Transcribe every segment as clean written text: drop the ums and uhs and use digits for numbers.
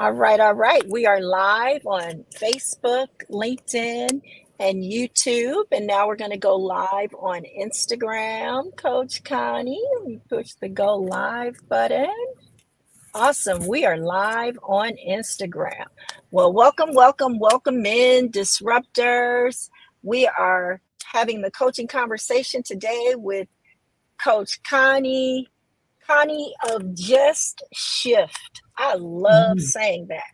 All right, all right. We are live on Facebook, LinkedIn, and YouTube. And now we're going to go live on Instagram. Coach Connie, let me push the go live button. Awesome. We are live on Instagram. Well, welcome in, disruptors. We are having the coaching conversation today with Coach Connie of Just Shift. I love saying that.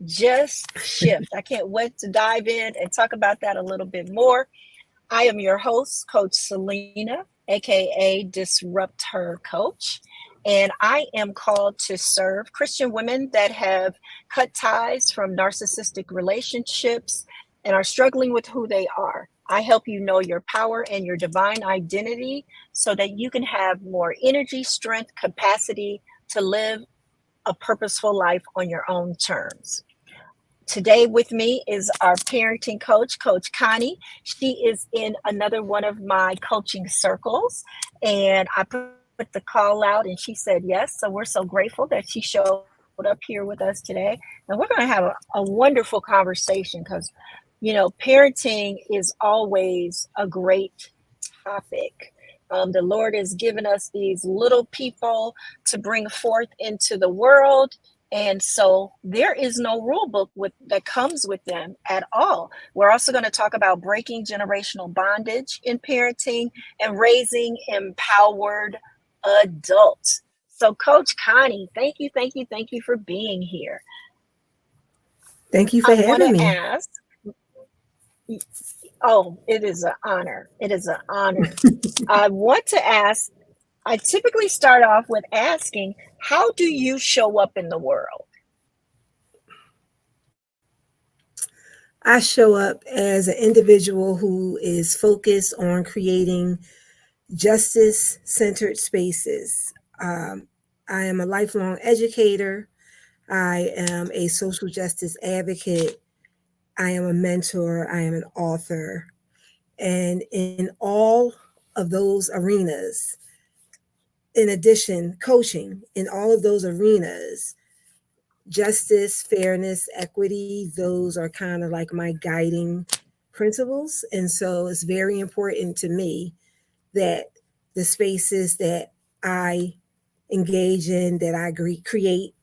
Just Shift. I can't wait to dive in and talk about that a little bit more. I am your host, Coach Selena, aka Disrupt Her Coach. And I am called to serve Christian women that have cut ties from narcissistic relationships and are struggling with who they are. I help you know your power and your divine identity so that you can have more energy, strength, capacity to live a purposeful life on your own terms. Today with me is our parenting coach, Coach Connie. She is in another one of my coaching circles, and I put the call out and she said yes. So we're so grateful that she showed up here with us today. And we're going to have a wonderful conversation because, parenting is always a great topic. The Lord has given us these little people to bring forth into the world. And so there is no rule book that comes with them at all. We're also going to talk about breaking generational bondage in parenting and raising empowered adults. So, Coach Connie, thank you for being here. Thank you for I want having to me. ask, oh, it is an honor. It is an honor. I want to ask, I typically start off with asking, how do you show up in the world? I show up as an individual who is focused on creating justice centered spaces. I am a lifelong educator. I am a social justice advocate. I am a mentor. I am an author. And in all of those arenas, in addition, coaching in all of those arenas, justice, fairness, equity, those are kind of like my guiding principles. And so it's very important to me that the spaces that I engage in, that I create,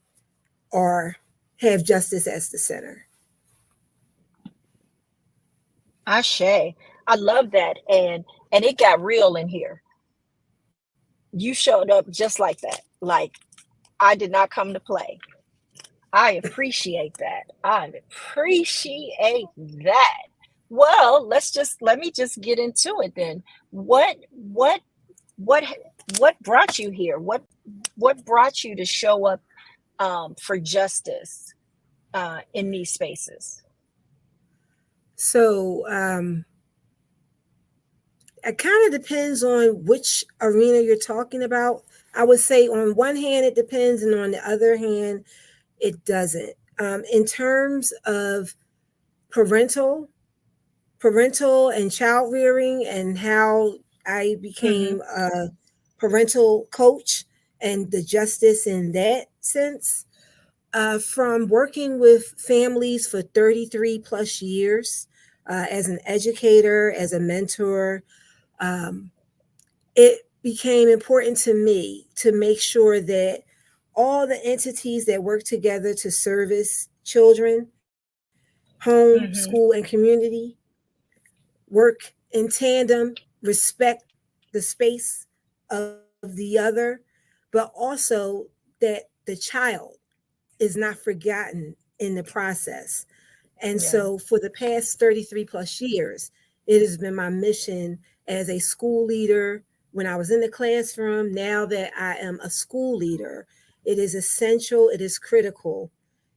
are have justice as the center. Ashe. I love that. And it got real in here. You showed up just like that. Like I did not come to play. I appreciate that. I appreciate that. Well, let me just get into it then. What what brought you here? What brought you to show up for justice in these spaces? So it kind of depends on which arena you're talking about. I would say on one hand it depends, and on the other hand it doesn't. In terms of parental and child rearing, and how I Mm-hmm. became a parental coach and the justice in that sense, from working with families for 33 plus years, as an educator, as a mentor, um, it became important to me to make sure that all the entities that work together to service children, home, school, Mm-hmm. and community work in tandem, respect the space of the other, but also that the child is not forgotten in the process. And Yeah. so for the past 33 plus years, it has been my mission as a school leader when I was in the classroom. Now that I am a school leader, it is essential, it is critical,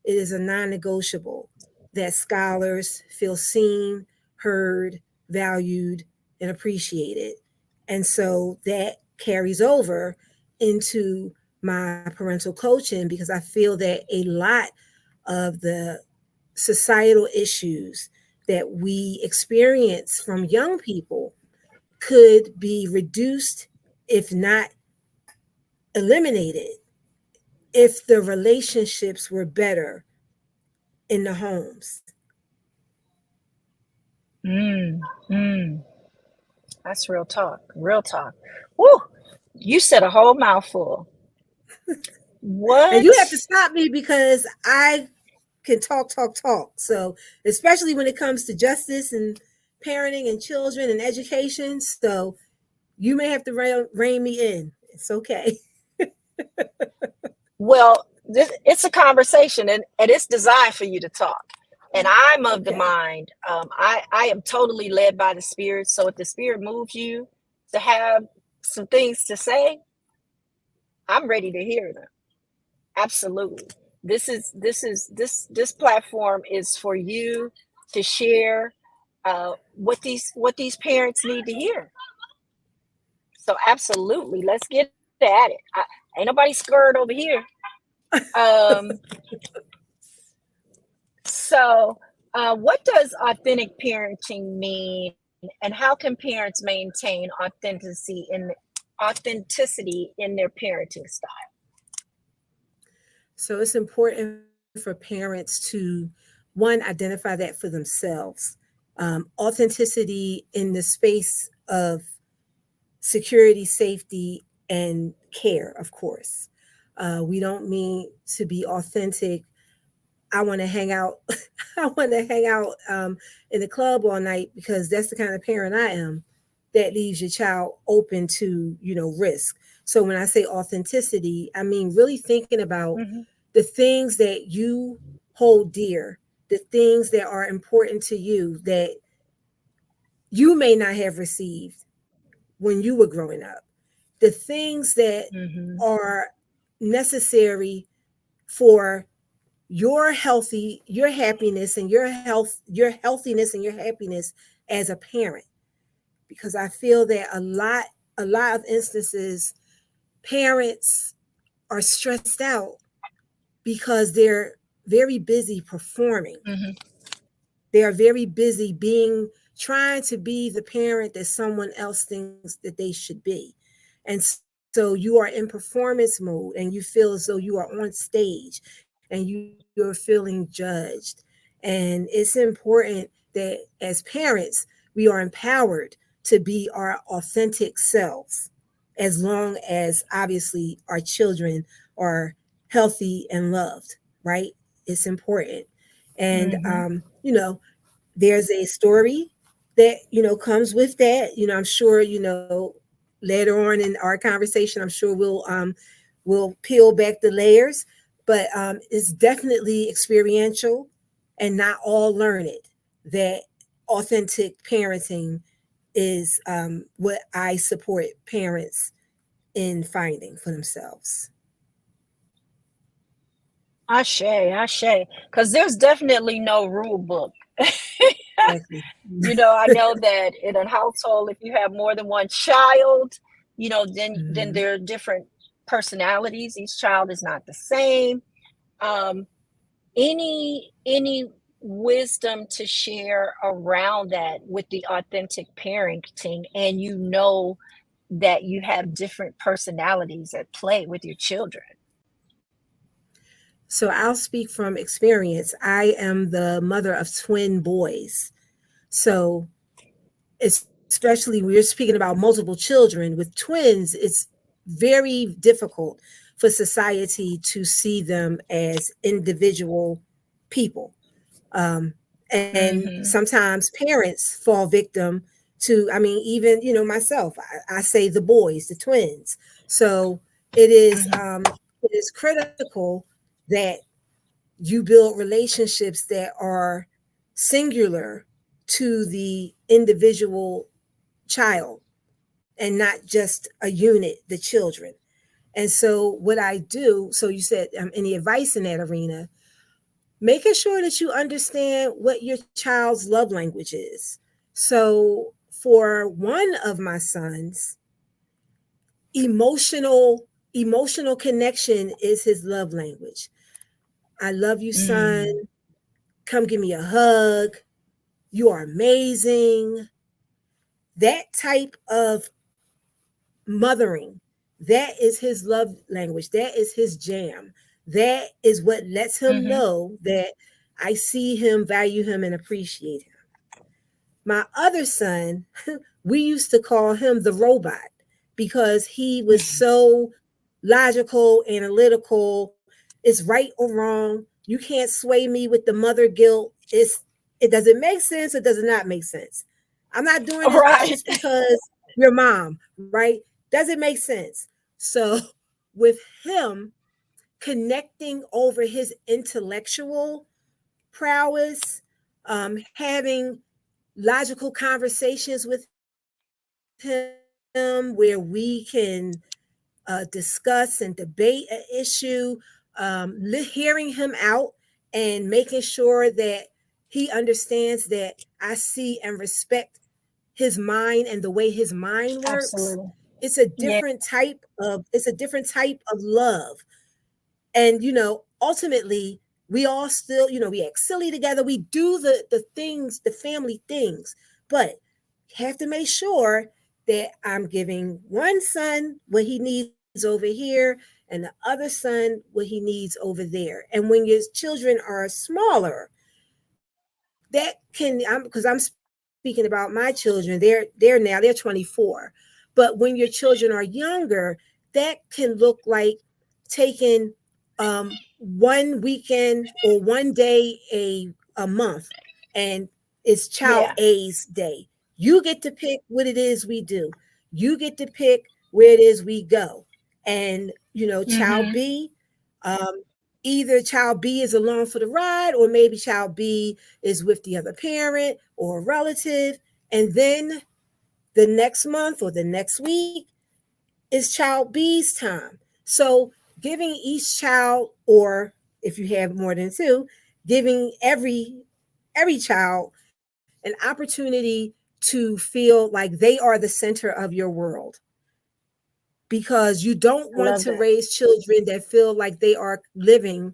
it is a non negotiable that scholars feel seen, heard, valued, and appreciated. And so that carries over into my parental coaching, because I feel that a lot of the societal issues that we experience from young people could be reduced, if not eliminated, if the relationships were better in the homes. Mm, mm. That's real talk. Real talk. Woo! You said a whole mouthful. And you have What? to stop me because I can talk. So, especially when it comes to justice and parenting and children and education. So, you may have to rein me in. It's okay. Well, it's a conversation, and it's designed for you to talk. And I'm of the Okay. mind, I am totally led by the Spirit. So if the Spirit moves you to have some things to say, I'm ready to hear them. Absolutely. This platform is for you to share what these parents need to hear. So absolutely, let's get at it. Ain't nobody scared over here. Um, so, what does authentic parenting mean, and how can parents maintain authenticity in their parenting style? So, it's important for parents to, one, identify that for themselves. Authenticity in the space of security, safety, and care, of course. We don't mean to be authentic. I want to hang out. I want to hang out in the club all night because that's the kind of parent I am. That leaves your child open to risk. So when I say authenticity, I mean really thinking about Mhm. the things that you hold dear, the things that are important to you that you may not have received when you were growing up, the things that Mhm. are necessary for your happiness and your healthiness and your happiness as a parent. Because I feel that a lot of instances parents are stressed out because they're very busy performing. Mhm. They are very busy being trying to be the parent that someone else thinks that they should be. And so you are in performance mode and you feel as though you are on stage and you're feeling judged. And it's important that as parents, we are empowered to be our authentic selves as long as obviously our children are healthy and loved, right? It's important. And, Mhm. there's a story that comes with that. I'm sure later on in our conversation, I'm sure we'll peel back the layers, but it's definitely experiential and not all learned. That authentic parenting is what I support parents in finding for themselves. Ashe, ashe. Because there's definitely no rule book. Exactly. I know that in a household, if you have more than one child, then Mhm. there are different personalities. Each child is not the same. Um, any wisdom to share around that with the authentic parenting, and that you have different personalities at play with your children? So I'll speak from experience. I am the mother of twin boys. So, especially we're speaking about multiple children with twins, it's very difficult for society to see them as individual people. Um, and Mm-hmm. sometimes parents fall victim to, I mean, even, myself, I say the boys, the twins. So Mm-hmm. it is critical that you build relationships that are singular to the individual child and not just a unit, the children. And so, what I do, so you said any advice in that arena, making sure that you understand what your child's love language is. So, for one of my sons, emotional connection is his love language. I love you, son. Mm. Come give me a hug. You are amazing. That type of mothering, that is his love language. That is his jam. That is what lets him Mm-hmm. know that I see him, value him, and appreciate him. My other son, we used to call him the robot because he was so logical, analytical. It's right or wrong. You can't sway me with the mother guilt. It does it make sense or does it not make sense? I'm not doing this Right. just because your mom, right? Does it make sense? So with him connecting over his intellectual prowess, having logical conversations with him where we can discuss and debate an issue, hearing him out and making sure that he understands that I see and respect his mind and the way his mind works. Absolutely. It's a Yeah. different type of love. And ultimately we all still, we act silly together, we do the things, the family things, but have to make sure that I'm giving one son what he needs over here and the other son what he needs over there. And when your children are smaller, that can, because I'm speaking about my children, they're now they're 24, but when your children are younger, that can look like taking one weekend or one day a month, and it's child Yeah. A's day. You get to pick what it is we do. You get to pick where it is we go. And child Mm-hmm. B, either child B is along for the ride, or maybe child B is with the other parent or a relative. And then the next month or the next week is child B's time. So giving each child, or if you have more than two, giving every child an opportunity to feel like they are the center of your world, because you don't I want love to that. raise children that feel like they are living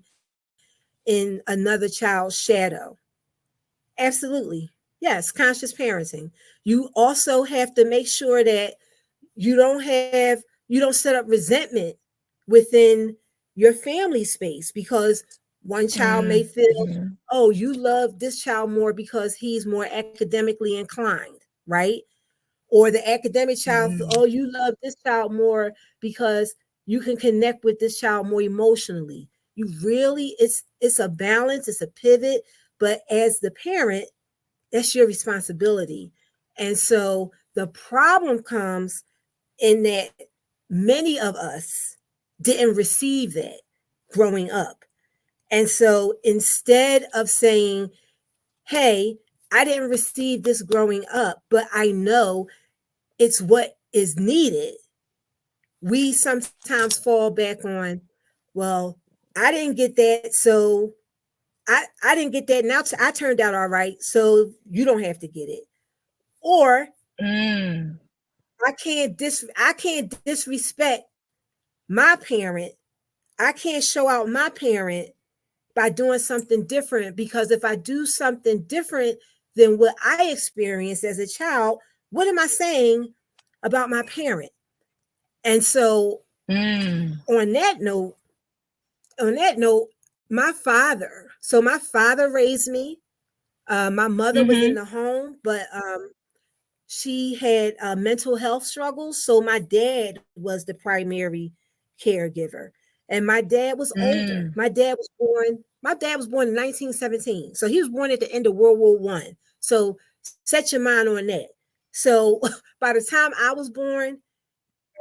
in another child's shadow. Absolutely. Yes, conscious parenting. You also have to make sure that you don't set up resentment within your family space, because one child may feel, Mm-hmm. oh, you love this child more because he's more academically inclined, right? Or the academic child, Mm-hmm. oh, you love this child more because you can connect with this child more emotionally. You really, it's a balance, it's a pivot, but as the parent, that's your responsibility. And so the problem comes in that many of us didn't receive that growing up. And so instead of saying, hey, I didn't receive this growing up, but I know it's what is needed, we sometimes fall back on, well, I didn't get that. So I didn't get that. Now I turned out all right. So you don't have to get it. Or Mm. I can't disrespect my parent. I can't show out my parent by doing something different, because if I do something different than what I experienced as a child, what am I saying about my parent? And so Mm. on that note, on that note, my father raised me. My mother was in Mm-hmm. the home, but she had mental health struggles. So my dad was the primary caregiver. And my dad was older. Mm. My dad was born in 1917. So he was born at the end of World War One. So set your mind on that. So by the time I was born,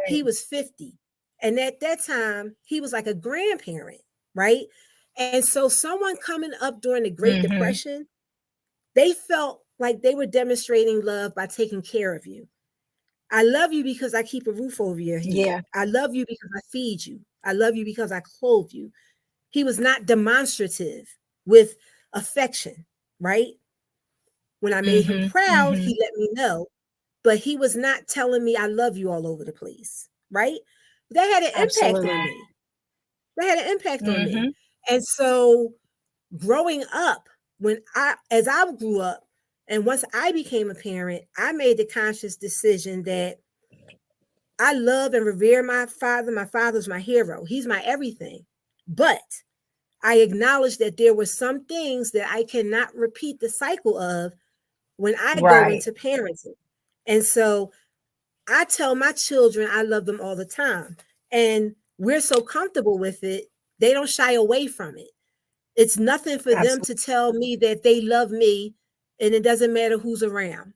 he Right. was 50. And at that time, he was like a grandparent, right? And so someone coming up during the Great Mm-hmm. Depression, they felt like they were demonstrating love by taking care of you. I love you because I keep a roof over your head. Yeah. I love you because I feed you. I love you because I clothe you. He was not demonstrative with affection, right? When I made him Mm-hmm. proud, Mm-hmm. he let me know, but he was not telling me I love you all over the place, right? That had an impact on Absolutely. me. That had an impact on me. Mm-hmm. And so growing up, as I grew up, and once I became a parent, I made the conscious decision that I love and revere my father. My father's my hero. He's my everything. But I acknowledge that there were some things that I cannot repeat the cycle of when I go Right. into parenting. And so I tell my children I love them all the time. And we're so comfortable with it, they don't shy away from it. It's nothing for them Absolutely. to tell me that they love me and it doesn't matter who's around.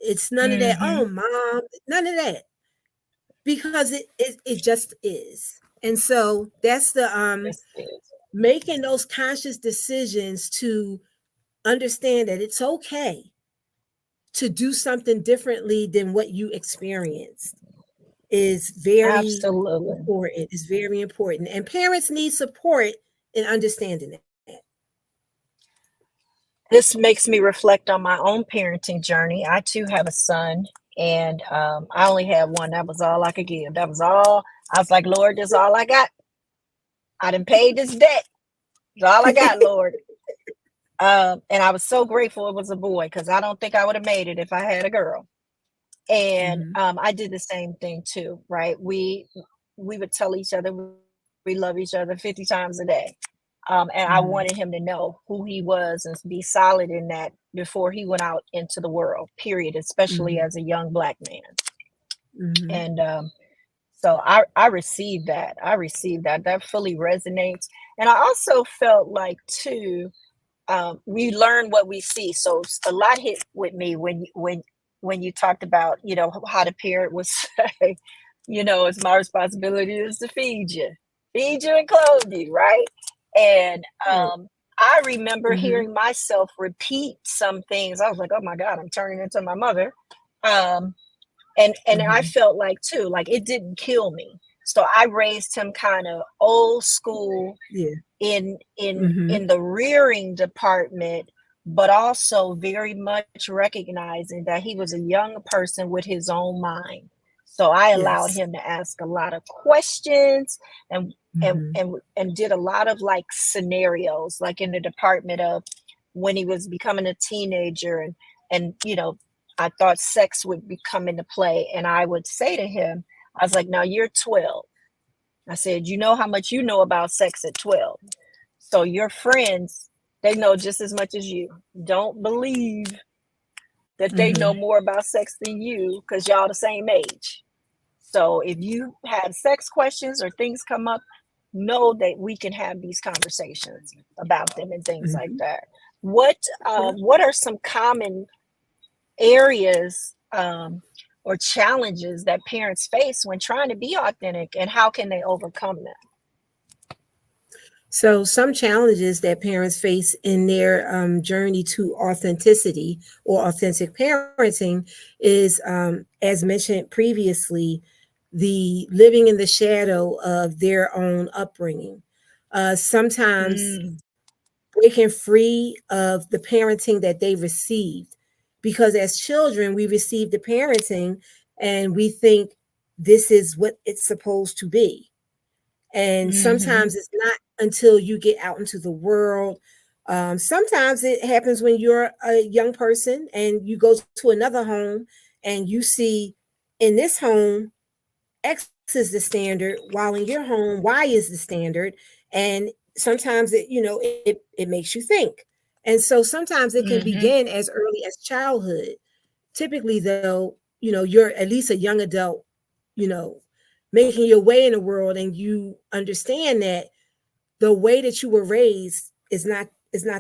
It's none of that, Mm-hmm. oh, mom, none of that, because it just is. And so that's the Yes, it is. making those conscious decisions to understand that it's okay to do something differently than what you experienced is very Absolutely. important. It's very important. And parents need support in understanding that. This makes me reflect on my own parenting journey. I too have a son, and I only had one. That was all I could give. That was all. I was like, Lord, this is all I got. I done paid this debt. That's all I got, Lord. And I was so grateful it was a boy because I don't think I would have made it if I had a girl. And Mm-hmm. I did the same thing too, right? We would tell each other we love each other 50 times a day. And I Mm-hmm. wanted him to know who he was and be solid in that before he went out into the world, period, especially Mm-hmm. as a young black man. Mm-hmm. And so I received that. I received that. That fully resonates. And I also felt like, too, we learn what we see. So a lot hit with me when you talked about, how the parent would say, it's my responsibility is to feed you and clothe you, right? And Right. I remember Mm-hmm. hearing myself repeat some things. I was like, oh my God, I'm turning into my mother. Um, and I Mm-hmm. felt like too, like it didn't kill me. So I raised him kind of old school Yeah. in Mm-hmm. the rearing department, but also very much recognizing that he was a young person with his own mind. So I allowed Yes. him to ask a lot of questions and Mm-hmm. and did a lot of like scenarios, like in the department of when he was becoming a teenager and I thought sex would be come into play. And I would say to him, I was like, now you're 12. I said, you know how much you know about sex at 12. So your friends, they know just as much as you. Don't believe that they know Mm-hmm. more about sex than you because y'all the same age. So if you have sex questions or things come up, know that we can have these conversations about them and things like Mm-hmm. that. What Yeah. what are some common areas or challenges that parents face when trying to be authentic, and how can they overcome them? So, some challenges that parents face in their journey to authenticity or authentic parenting is, as mentioned previously, the living in the shadow of their own upbringing. Sometimes Mm, breaking free of the parenting that they received. Because as children, we receive the parenting and we think this is what it's supposed to be. And mm-hmm, sometimes it's not until you get out into the world. Sometimes it happens when you're a young person and you go to another home and you see in this home X is the standard, while in your home Y is the standard. And sometimes it makes you think. And so sometimes it can mm-hmm, begin as early as childhood. Typically, though, you're at least a young adult, you know, making your way in the world, and you understand that the way that you were raised is not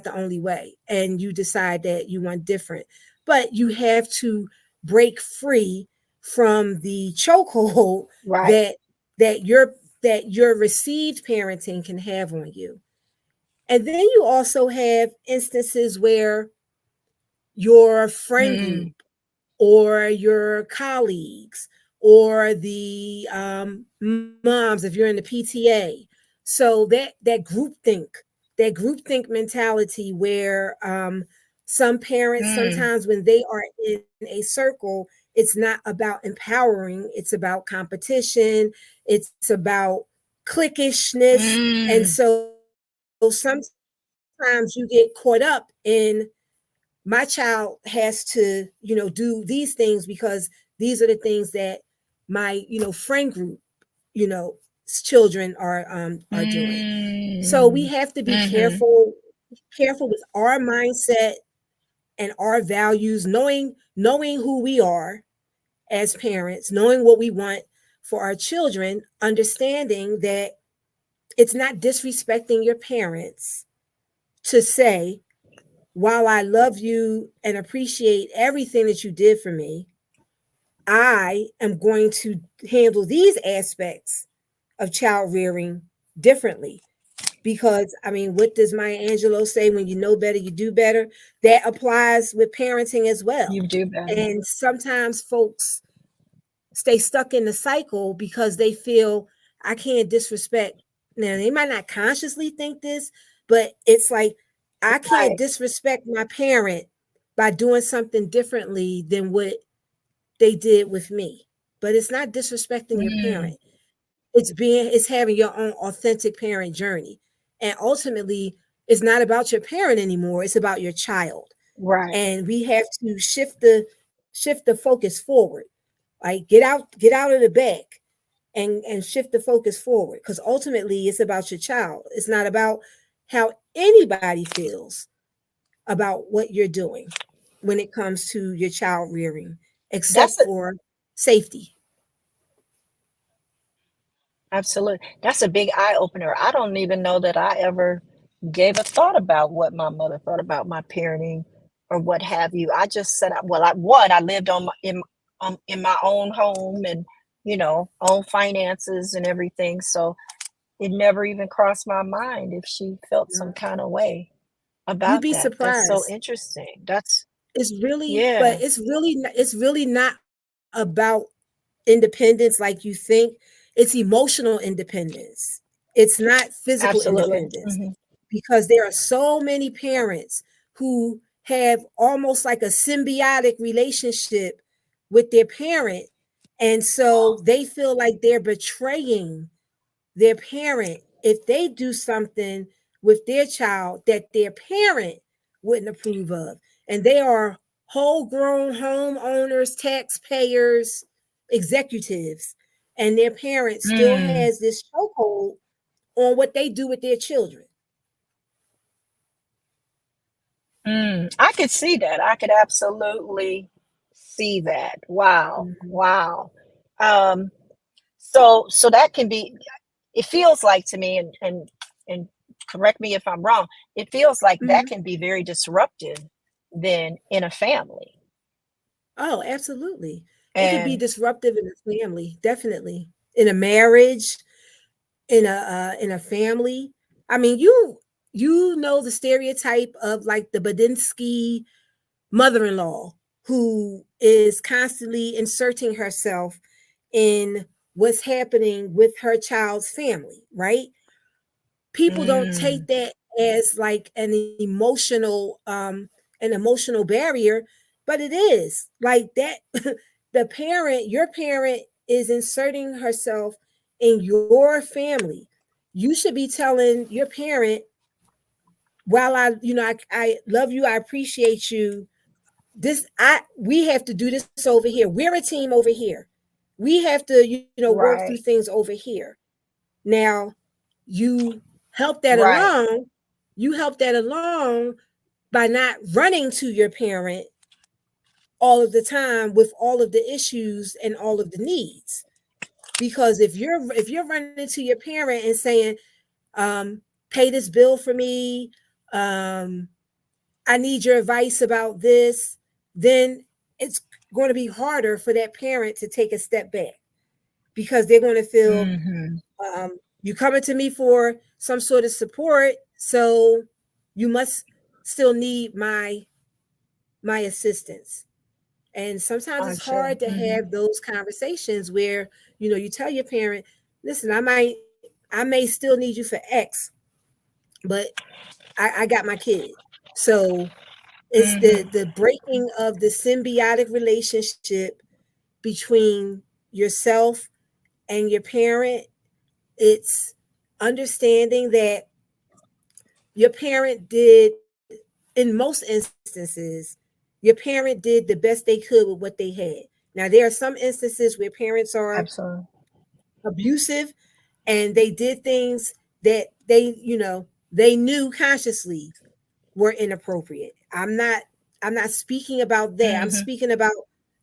the only way, and you decide that you want different. But you have to break free from the chokehold right. that that your received parenting can have on you. And then you also have instances where your friend Mm, group or your colleagues or the moms if you're in the PTA. So that group think mentality where some parents mm, sometimes when they are in a circle, it's not about empowering, it's about competition, it's about cliquishness. And mm, so sometimes you get caught up in my child has to do these things because these are the things that my friend group you know children are doing. So we Mm. have to be Mhm. careful with our mindset and our values, knowing who we are as parents, knowing what we want for our children, understanding that it's not disrespecting your parents to say, while I love you and appreciate everything that you did for me, I am going to handle these aspects of child rearing differently. Because, I mean, what does Maya Angelou say? When you know better, you do better. That applies with parenting as well. You do better. And sometimes folks stay stuck in the cycle because they feel I can't disrespect. Now, they might not consciously think this, but it's like I can't Right. disrespect my parent by doing something differently than what they did with me. But it's not disrespecting your Mm. parent. It's having your own authentic parent journey. And ultimately, it's not about your parent anymore. It's about your child. Right. And we have to shift the focus forward. Like get out of the back and shift the focus forward. Because ultimately it's about your child. It's not about how anybody feels about what you're doing when it comes to your child rearing, except That's a for safety. Absolutely. That's a big eye opener. I don't even know that I ever gave a thought about what my mother thought about my parenting or what have you. I just said, well, I lived in my own home and, own finances and everything. So it never even crossed my mind if she felt some kind of way You'd about be that. That's so surprised. interesting. That's, It's really, but yeah, it's really not about independence like you think. It's emotional independence. It's not physical absolutely. independence because there are so many parents who have almost like a symbiotic relationship with their parent. And so they feel like they're betraying their parent if they do something with their child that their parent wouldn't approve of. And they are whole grown homeowners, taxpayers, executives, and their parent still Mm, has this chokehold on what they do with their children. I could see that. I could absolutely see that. Wow. Mhm. Wow. Um, so that can be, it feels like to me, and correct me if I'm wrong, it feels like that Mhm. can be very disruptive then in a family. Oh, absolutely. It could be And disruptive in a family, definitely. In a marriage, in a family. I mean, you know the stereotype of like the Badinsky mother-in-law who is constantly inserting herself in what's happening with her child's family, right? People don't mm, take that as like an emotional barrier, but it is. Like that your parent is inserting herself in your family. You should be telling your parent, while I love you, I appreciate you, this I we have to do this over here. We're a team over here. We have to, work through right, things over here. Now, you help that right. along. You help that along by not running to your parent all of the time with all of the issues and all of the needs. Because if you're running to your parent and saying, um, "Pay this bill for me," um, I need your advice about this, then it's going to be harder for that parent to take a step back because they're going to feel, Mhm. you coming to me for some sort of support, so you must still need my assistance. And sometimes it's Gotcha. hard to Mhm. have those conversations where you tell your parent, listen, I may still need you for X, but I got my kid. So it's the Mhm. the breaking of the symbiotic relationship between yourself and your parent. It's understanding that your parent did, in most instances, your parent did the best they could with what they had. Now, there are some instances where parents are Absolutely. abusive, and they did things that they knew consciously were inappropriate. I'm not speaking about that. I'm Mm-hmm. speaking about,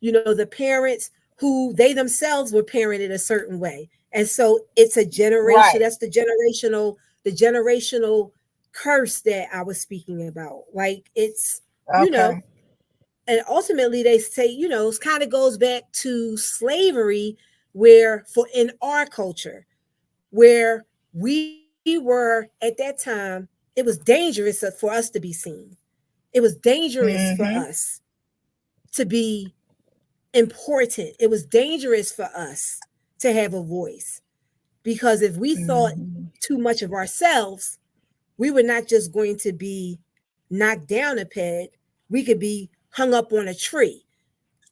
the parents who they themselves were parented a certain way. And so it's a generation, Right. that's the generational curse that I was speaking about. Like it's, you know, Okay. and ultimately they say, it kind of goes back to slavery, where for in our culture, where we were at that time, it was dangerous for us to be seen. It was dangerous for Mm-hmm. us to be important. It was dangerous for us to have a voice, because if we thought Mm-hmm. too much of ourselves, we were not just going to be knocked down a peg, we could be hung up on a tree.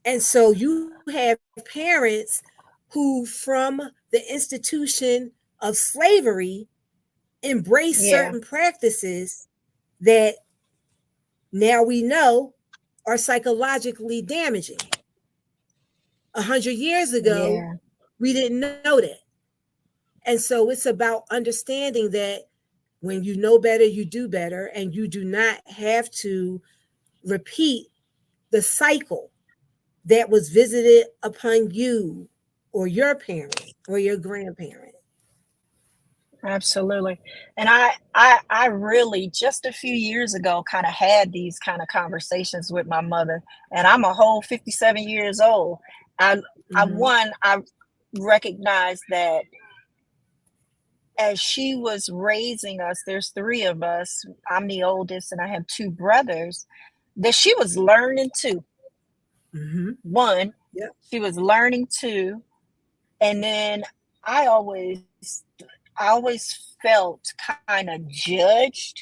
And so you have parents who, from the institution of slavery, embrace Yeah. certain practices that now we know are psychologically damaging. 100 years ago, Yeah. we didn't know that. And so it's about understanding that when you know better, you do better, and you do not have to repeat the cycle that was visited upon you or your parent or your grandparent. Absolutely. And I really just a few years ago kind of had these kind of conversations with my mother, and I'm a whole 57 years old. I Mm-hmm. I recognized that as she was raising us, there's three of us. I'm the oldest and I have two brothers, that she was learning too. Mm-hmm. One, Yep. she was learning too. And then I always I always felt kind of judged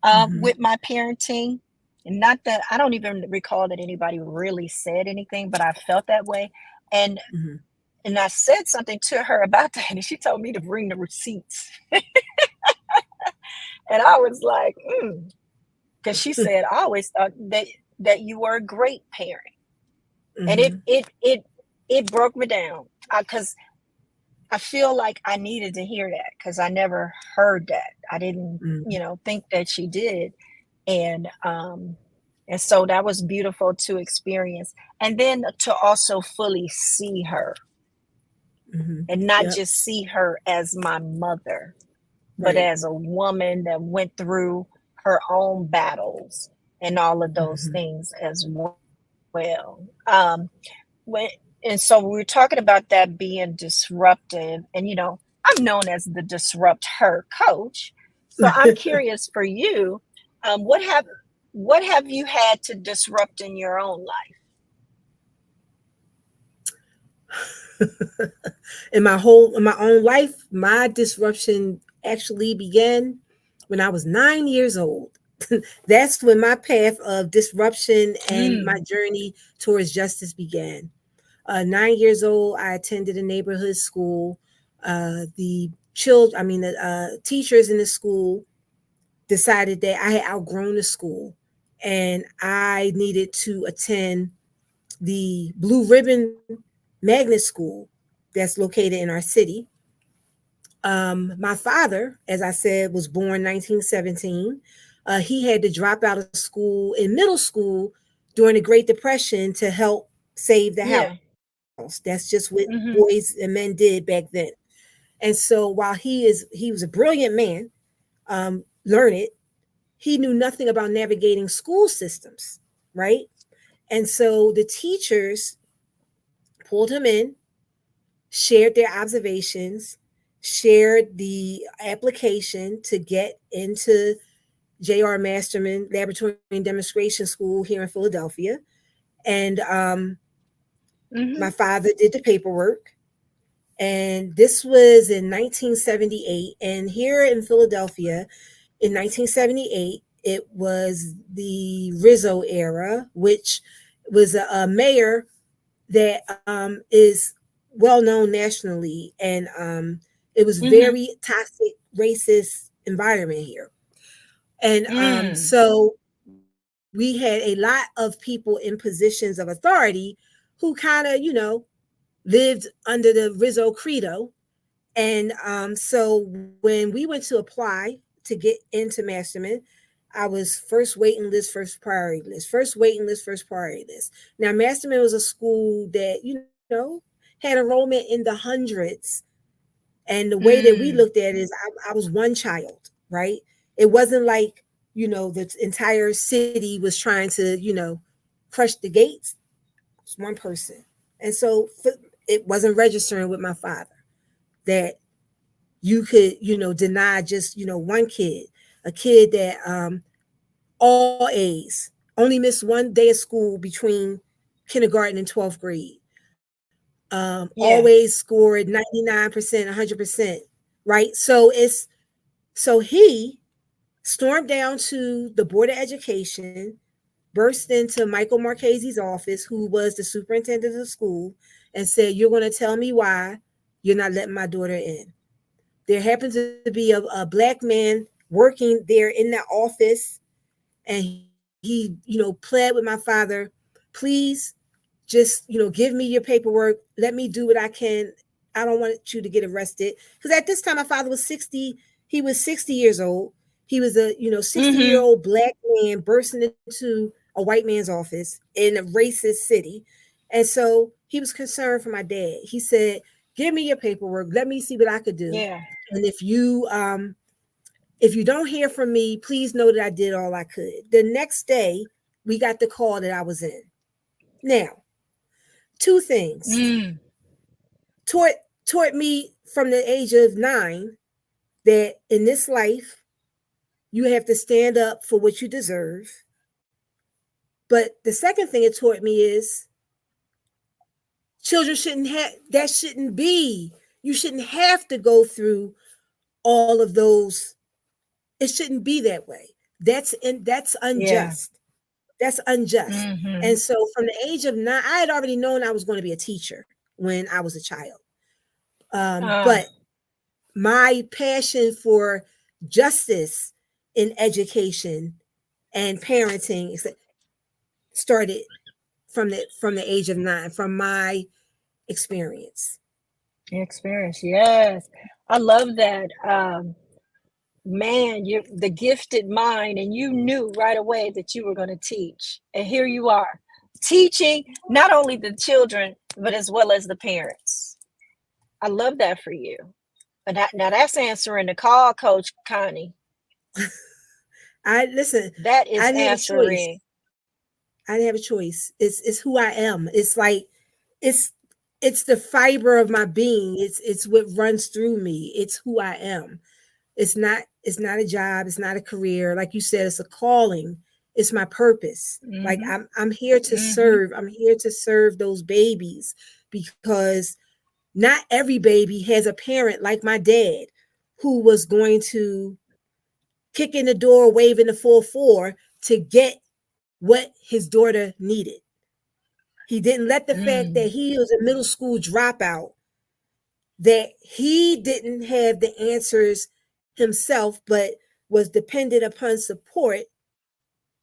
with Mm-hmm. my parenting. And not that I don't even recall that anybody really said anything, but I felt that way. And Mm-hmm. and I said something to her about that, and she told me to bring the receipts. And I was like, because she said, I always thought that you were a great parent. And Mm-hmm. it broke me down, because I feel like I needed to hear that, because I never heard that. I didn't, Mm-hmm. think that she did. And so that was beautiful to experience, and then to also fully see her, Mm-hmm. and not Yep. just see her as my mother, but Right. as a woman that went through her own battles and all of those Mm-hmm. things as well. When, and so we were talking about that being disruptive, and I'm known as the disrupt her coach. So I'm curious for you, um, what have what have you had to disrupt in your own life? In my own life, my disruption actually began when I was 9 years old. That's when my path of disruption and my Mm, journey towards justice began. 9 years old, I attended a neighborhood school. The teachers in the school decided that I had outgrown the school and I needed to attend the Blue Ribbon Magnet School that's located in our city. My father, as I said, was born 1917. He had to drop out of school in middle school during the Great Depression to help save the yeah. house. That's just what boys Hmm. and men did back then. And so while he was a brilliant man, learned, he knew nothing about navigating school systems, right? And so the teachers pulled him in, shared their observations, shared the application to get into J.R. Masterman Laboratory and Demonstration School here in Philadelphia. And Hmm. my father did the paperwork. And this was in 1978. And here in Philadelphia in 1978, it was the Rizzo era, which was a mayor that is well known nationally, and it was Hmm. very toxic, racist environment here. And Mm, so we had a lot of people in positions of authority who kind of, lived under the Rizzo credo, And so when we went to apply to get into Masterman, I was first waiting list, first priority list, first waiting list, first priority list. Now, Masterman was a school that, had enrollment in the hundreds. And the way that we Mm, looked at it is I was one child, right? It wasn't like, the entire city was trying to, crush the gates. It was one person. And so it wasn't registering with my father that you could, deny just, one kid, a kid that all A's, only missed one day of school between kindergarten and 12th grade. yeah, Always scored 99%, 100%, right? So he stormed down to the Board of Education, burst into Michael Marchese's office, who was the superintendent of the school, and said, "You're going to tell me why you're not letting my daughter in." There happens to be a black man working there in that office, and he, pled with my father, "Please, just, give me your paperwork. Let me do what I can. I don't want you to get arrested." Because at this time, my father was 60. He was 60 years old. He was a, 60-year-old mm-hmm, black man bursting into a white man's office in a racist city. And so he was concerned for my dad. He said, "Give me your paperwork. Let me see what I could do. yeah, And if you don't hear from me, please know that I did all I could." The next day, we got the call that I was in. Now, two things mm, taught taught me from the age of 9 that in this life you have to stand up for what you deserve. But the second thing it taught me is children shouldn't have that shouldn't be. You shouldn't have to go through all of those. It shouldn't be that way. That's yeah, unjust. That's unjust. mm-hmm, And so from the age of 9, I had already known I was going to be a teacher when I was a child. uh, But my passion for justice in education and parenting started from the age of 9, from my experience. experience, yes. I love that. Man, you the gifted mind, and you knew right away that you were going to teach. And here you are, teaching not only the children, but as well as the parents. I love that for you. And now that's answering the call, Coach Connie. I listen. That I is didn't have a choice. answering. I didn't have a choice. It's who I am. It's like it's it's the fiber of my being. It's what runs through me. It's who I am. It's not a job. It's not a career. Like you said, it's a calling. It's my purpose. Like Mm-hmm. I'm here to Mm-hmm. serve. I'm here to serve those babies because not every baby has a parent like my dad who was going to kick in the door, waving the full four to get what his daughter needed. He didn't let the fact that Mm. he was a middle school dropout, that he didn't have the answers himself, but was dependent upon support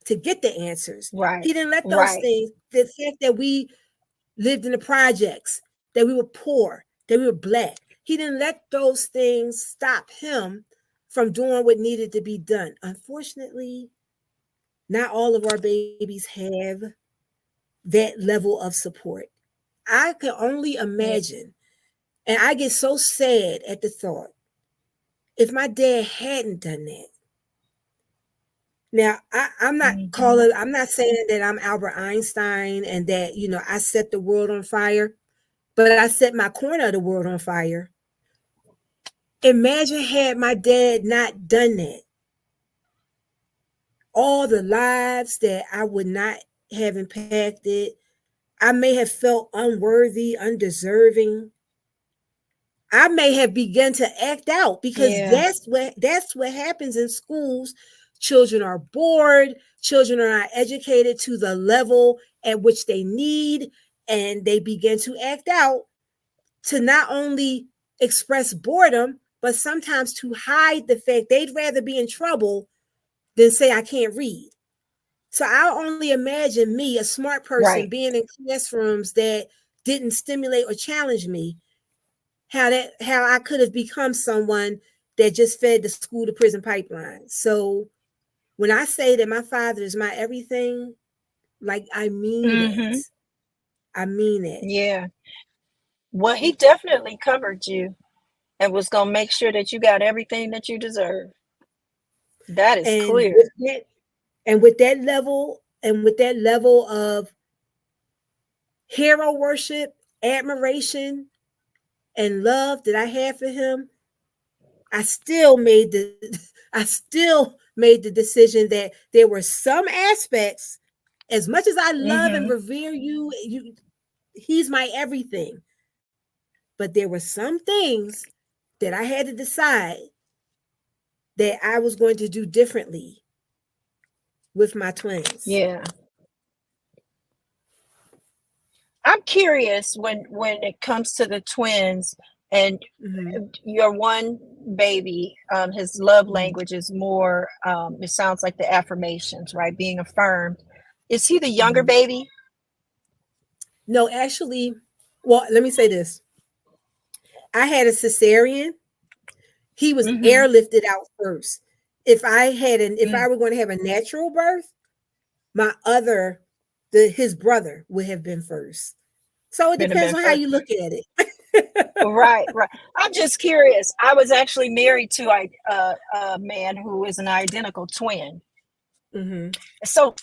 to get the answers. He Right. didn't let those Right. things, the fact that we lived in the projects, that we were poor, that we were black, he didn't let those things stop him from doing what needed to be done. Unfortunately, not all of our babies have that level of support. I can only Yeah. imagine, and I get so sad at the thought, if my dad hadn't done that. Now, Mm-hmm. I'm not saying that I'm Albert Einstein and that, I set the world on fire, but I set my corner of the world on fire. Imagine had my dad not done that, all the lives that I would not have impacted. I may have felt unworthy, undeserving. I may have begun to act out because Yeah. that's what happens in schools. Children are bored, children are not educated to the level at which they need, and they begin to act out to not only express boredom, but sometimes to hide the fact they'd rather be in trouble than say I can't read. So I only imagine me, a smart person, Right. being in classrooms that didn't stimulate or challenge me. how I could have become someone that just fed the school to prison pipeline. So when I say that my father is my everything, like I mean Mm-hmm. it. I mean it. Yeah. Well, he definitely covered you and was gonna make sure that you got everything that you deserve. That is And with clear. that and with that level of hero worship, admiration, and love that I had for him, I still made the I still made the decision that there were some aspects, as much as I love and Mm-hmm. revere he's my everything. But there were some things that I had to decide that I was going to do differently with my twins. Yeah. I'm curious when it comes to the twins and Mm-hmm. your one baby, his love Mm-hmm. language is more, it sounds like the affirmations, right? Being affirmed. Is he the younger Mm-hmm. baby? No, actually, well, let me say this. I had a cesarean. He was Mm-hmm. airlifted out first. If Mm. I were going to have a natural birth, my other his brother would have been first. So it Could have depends been on how first. you look at it. Right, right. I'm just curious. I was actually married to a man who is an identical twin. Mm-hmm. So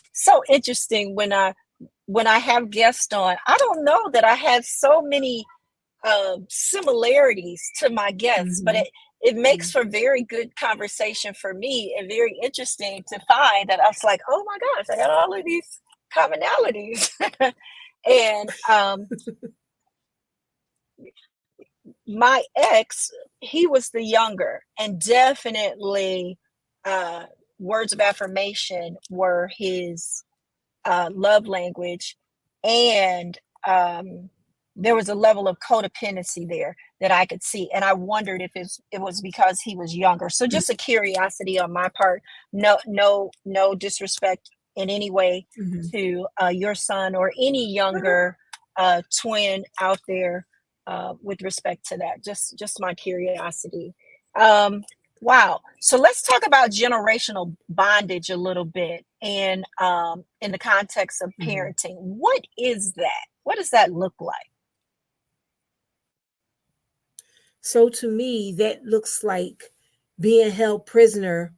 interesting when I have guests on. I don't know that I have so many similarities to my guests, but Mm-hmm. it makes for very good conversation for me and very interesting to find that I was like, oh my gosh, I got all of these commonalities. And my ex, he was the younger, and definitely uh, words of affirmation were his love language, and there was a level of codependency there that I could see, and I wondered if it was because he was younger. So just a curiosity on my part. No, no, no disrespect in any way Mm-hmm. to your son or any younger twin out there with respect to that. Just my curiosity. Um, Wow. So let's talk about generational bondage a little bit and in the context of Mm-hmm. parenting. What is that? What does that look like? So to me, that looks like being held prisoner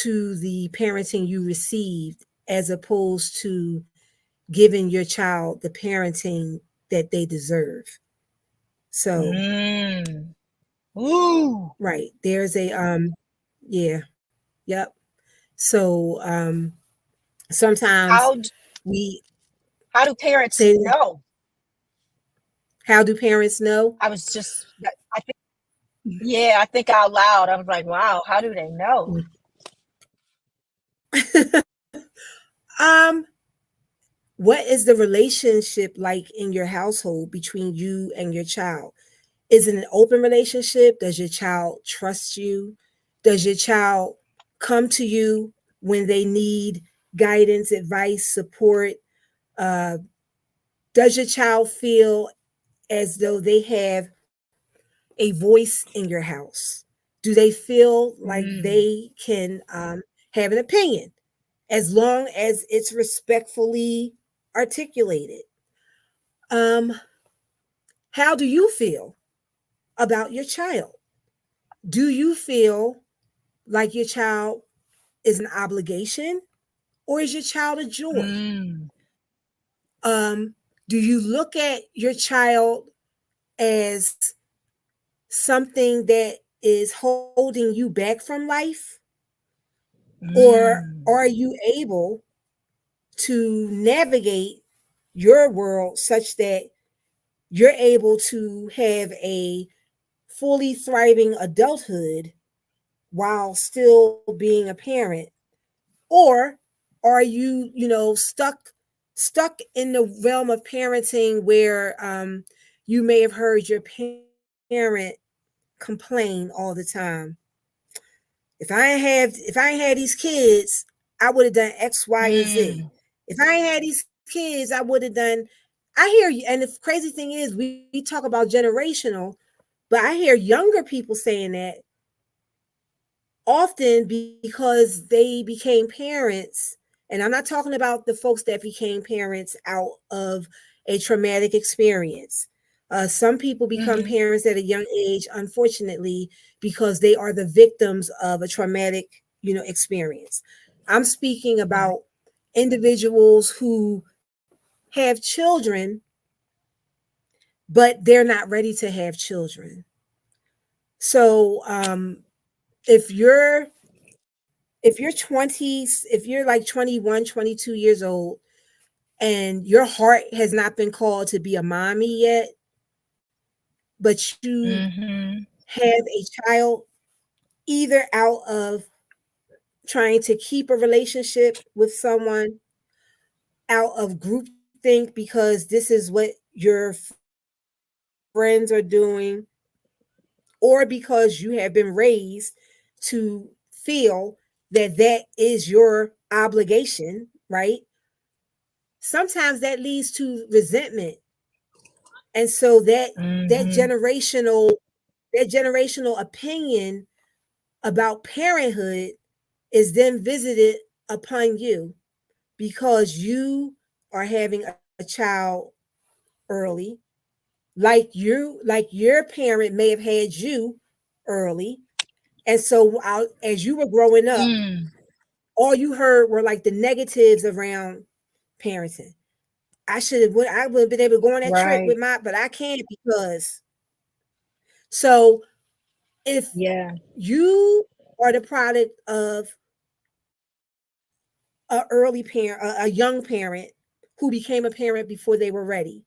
to the parenting you received, as opposed to giving your child the parenting that they deserve. So, Mm. Ooh. right, there's a yeah, yep. So, sometimes How we how do parents say, know? how do parents know? I was just I think yeah, I think out loud. I was like, wow, how do they know? um, what is the relationship like in your household between you and your child? Is it an open relationship? Does your child trust you? Does your child come to you when they need guidance, advice, support? Uh, does your child feel as though they have a voice in your house? Do they feel like Mm. they can have an opinion as long as it's respectfully articulated? Um, how do you feel about your child? Do you feel like your child is an obligation, or is your child a joy? Mm. Um, do you look at your child as something that is holding you back from life, or Mm. are you able to navigate your world such that you're able to have a fully thriving adulthood while still being a parent? Or are you, stuck in the realm of parenting where you may have heard your parent complain all the time? If I ain't had these kids, I would have done X, Y, and Z. Mm. If I ain't had these kids, I would have done. I hear you. And the crazy thing is, we talk about generational. But I hear younger people saying that often because they became parents. And I'm not talking about the folks that became parents out of a traumatic experience. Some people become Mm-hmm. parents at a young age, unfortunately, because they are the victims of a traumatic, experience. I'm speaking Right. about individuals who have children, but they're not ready to have children. So if you're if you're 20s, if you're like 21, 22 years old, and your heart has not been called to be a mommy yet, but you Mm-hmm. have a child, either out of trying to keep a relationship with someone, out of groupthink because this is what your friends are doing, or because you have been raised to feel that that is your obligation, right? Sometimes that leads to resentment. And so that Mm-hmm. generational opinion about parenthood is then visited upon you because you are having a child early, like your parent may have had you early. And so as you were growing up, Mm. all you heard were like the negatives around parenting. I would have been able to go on that trip Right. with but I can't because. So if Yeah. you are the product of a young parent who became a parent before they were ready,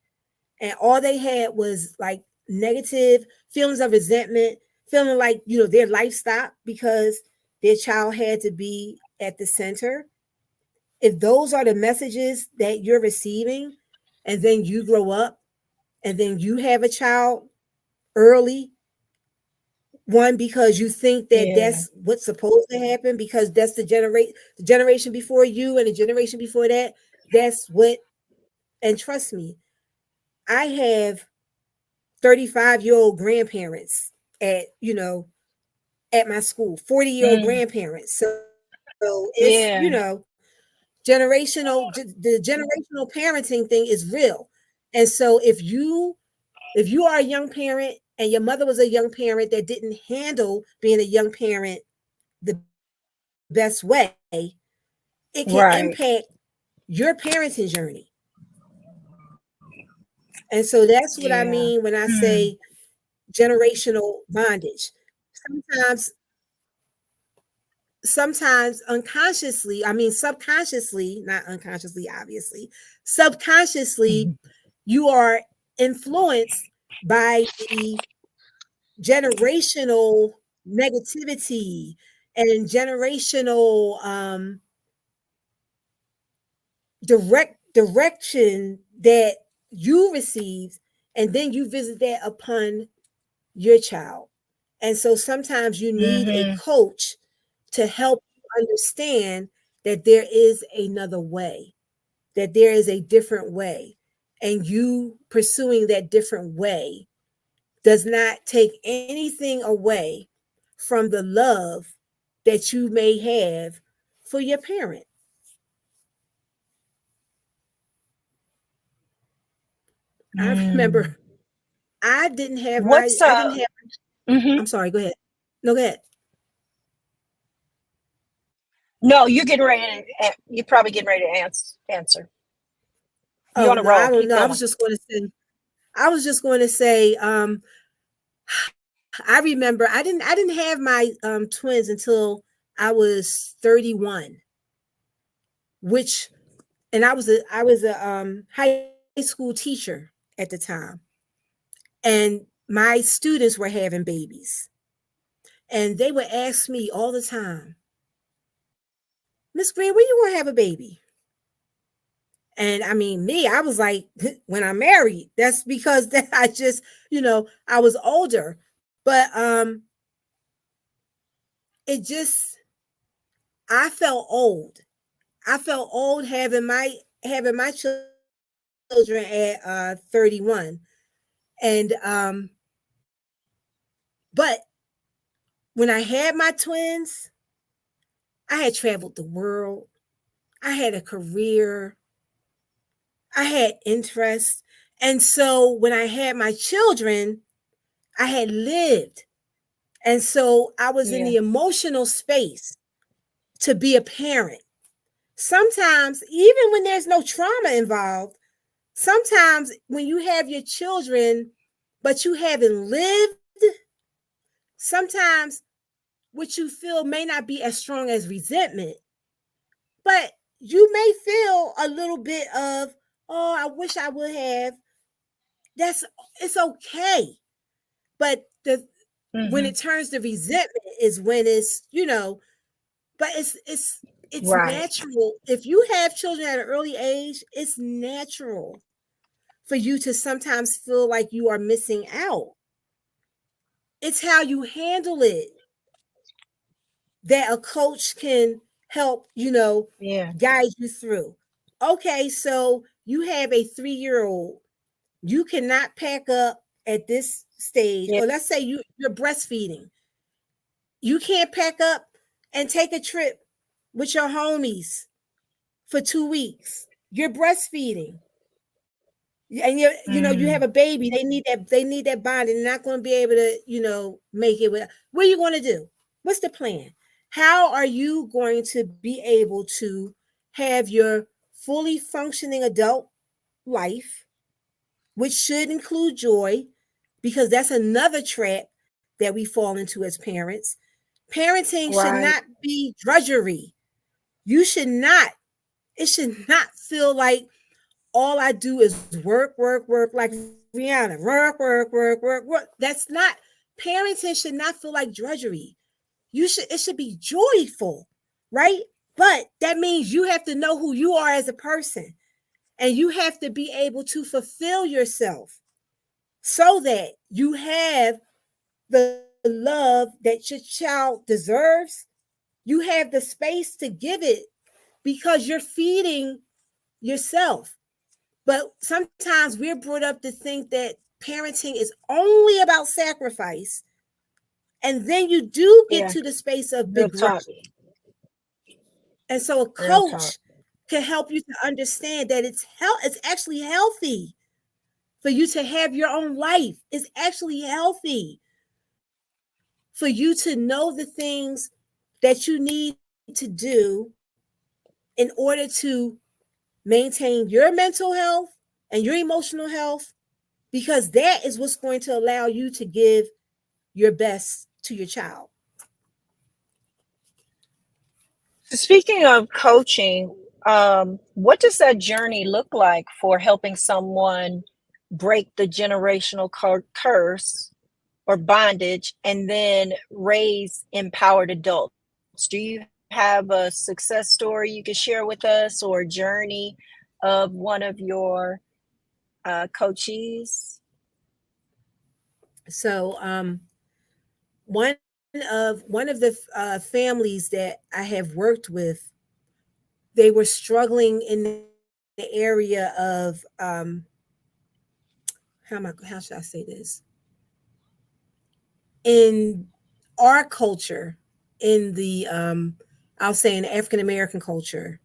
and all they had was like negative feelings of resentment, feeling like their life stopped because their child had to be at the center. If those are the messages that you're receiving, and then you grow up and then you have a child early, one, because you think that Yeah. that's what's supposed to happen because that's the generation before you and the generation before that, that's what. And trust me, I have 35-year-old grandparents at my school, 40-year-old Mm. grandparents. So it's Yeah. the generational parenting thing is real. And so if you are a young parent and your mother was a young parent that didn't handle being a young parent the best way, it can impact Right. your parenting journey. And so that's what I mean Yeah. when I say Mm. generational bondage. Sometimes unconsciously, I mean subconsciously, not unconsciously, obviously, subconsciously, Mhm. you are influenced by the generational negativity and generational direction that you received, and then you visit that upon your child. And so sometimes you need a Mhm. coach to help you understand that there is another way, that there is a different way. And you pursuing that different way does not take anything away from the love that you may have for your parent. I remember Mm. What's I didn't have, mhm. I'm sorry, go ahead. No, go ahead. No, you're getting ready to you're probably getting ready to answer. You Oh, on a no, I roll. don't Keep know. going. I was just going to say, I remember I didn't have my twins until I was 31, which and I was a high school teacher at the time, and my students were having babies, and they would ask me all the time, Miss Green, when you gonna have a baby? And I mean, me, I was like, when I'm married. That's because that I just, I was older, but it just I felt old. I felt old having my children at 31, and But when I had my twins, I had traveled the world. I had a career. I had interests. And so when I had my children, I had lived. And so I was in Yeah. the emotional space to be a parent. Sometimes, even when there's no trauma involved, sometimes when you have your children, but you haven't lived, sometimes what you feel may not be as strong as resentment, but you may feel a little bit of, oh, I wish I would have. That's it's okay. But the when Hmm. it turns to resentment is when it's, but it's Right. natural. If you have children at an early age, it's natural for you to sometimes feel like you are missing out. It's how you handle it that a coach can help, Yeah. guide you through. Okay, so you have a 3-year-old. You cannot pack up at this stage, Yeah. or let's say you're breastfeeding. You can't pack up and take a trip with your homies for 2 weeks. You're breastfeeding. And you have Mm. a baby. They need that bond, and they're not going to be able to, make it with. What are you going to do? What's the plan? How are you going to be able to have your fully functioning adult life, which should include joy, because that's another trap that we fall into as parents. Parenting should Right. not be drudgery. You should not, it should not feel like all I do is work, work, work, like Rihanna, work, work, work, work, work. That's not, parenting should not feel like drudgery. It should be joyful, right? But that means you have to know who you are as a person, and you have to be able to fulfill yourself so that you have the love that your child deserves. You have the space to give it because you're feeding yourself. But sometimes we're brought up to think that parenting is only about sacrifice. And then you do get Yeah. to the space of Real talk. begrudging. And so a Real talk. coach can help you to understand that it's actually healthy for you to have your own life. It's actually healthy for you to know the things that you need to do in order to maintain your mental health and your emotional health, because that is what's going to allow you to give your best to your child. So speaking of coaching, what does that journey look like for helping someone break the generational curse or bondage and then raise empowered adults? Do you have a success story you could share with us, or a journey of one of your coachees? So one of the families that I have worked with, they were struggling in the area of how should I say this? In our culture, in the I'll say in African American culture,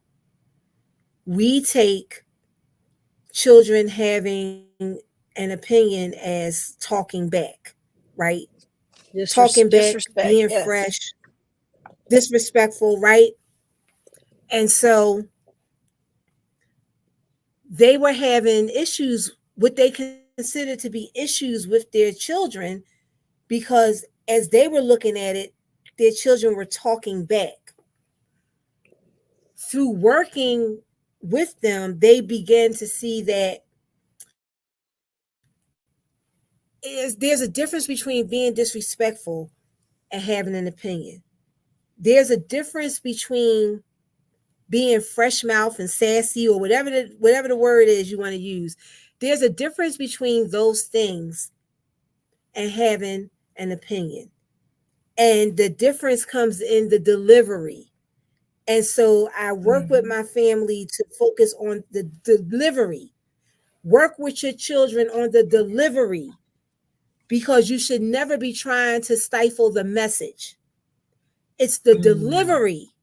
we take children having an opinion as talking back, right? Talking back, Disrespect, being yes. fresh, disrespectful, right? And so they were having issues, what they considered to be issues with their children, because as they were looking at it, their children were talking back. Through working with them, they began to see that there's a difference between being disrespectful and having an opinion. There's a difference between being fresh mouth and sassy, or whatever the word is you want to use. There's a difference between those things and having an opinion. And the difference comes in the delivery. And so I work with Mhm. my family to focus on the delivery. Work with your children on the delivery. because you should never be trying to stifle the message. It's the Mm. delivery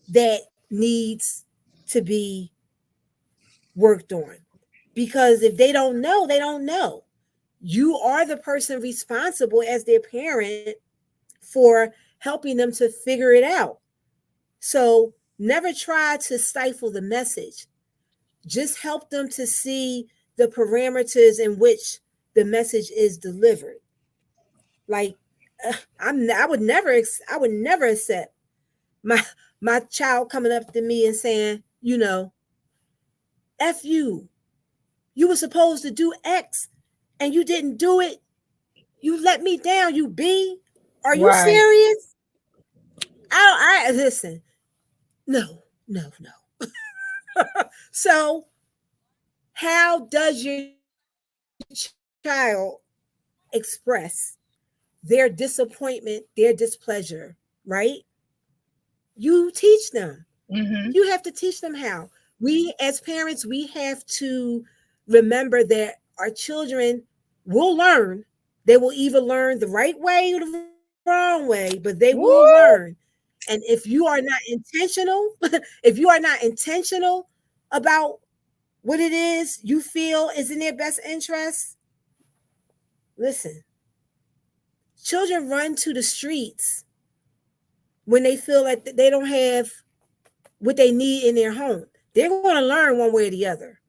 that needs to be worked on. Because if they don't know, they don't know. You are the person responsible as their parent for helping them to figure it out. So never try to stifle the message. Just help them to see the parameters in which the message is delivered. Like I would never accept my my child coming up to me and saying, F you were supposed to do X and you didn't do it. You let me down, you B. Are you Right. serious? I listen. No, no, no. So, how does your child express their disappointment, their displeasure, right? You teach them. Mm-hmm. You have to teach them how. We, as parents, we have to remember that our children will learn. They will either learn the right way or the wrong way, but they will learn. Woo! And if you are not intentional, if you are not intentional about what it is you feel is in their best interest, listen, children run to the streets when they feel like they don't have what they need in their home. They're going to learn one way or the other.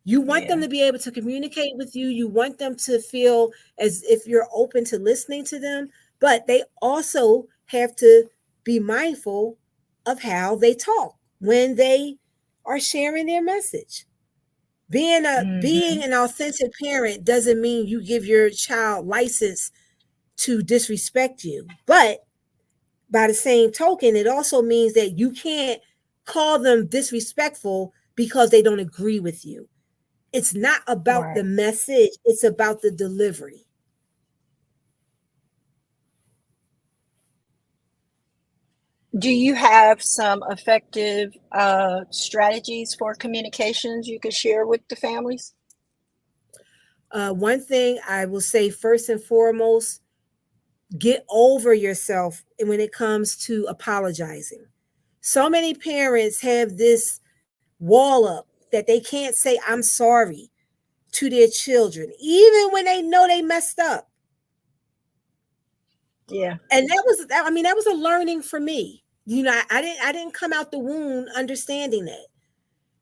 You want them Yeah. to be able to communicate with you. You want them to feel as if you're open to listening to them, but they also have to be mindful of how they talk when they are sharing their message. Being Mm-hmm. an authentic parent doesn't mean you give your child license to disrespect you. But by the same token, it also means that you can't call them disrespectful because they don't agree with you. It's not about the Right. message, it's about the delivery. Do you have some effective strategies for communications you could share with the families? One thing I will say first and foremost, get over yourself when it comes to apologizing. So many parents have this wall up that they can't say, I'm sorry to their children, even when they know they messed up. Yeah. And that was a learning for me. I didn't come out the womb understanding that.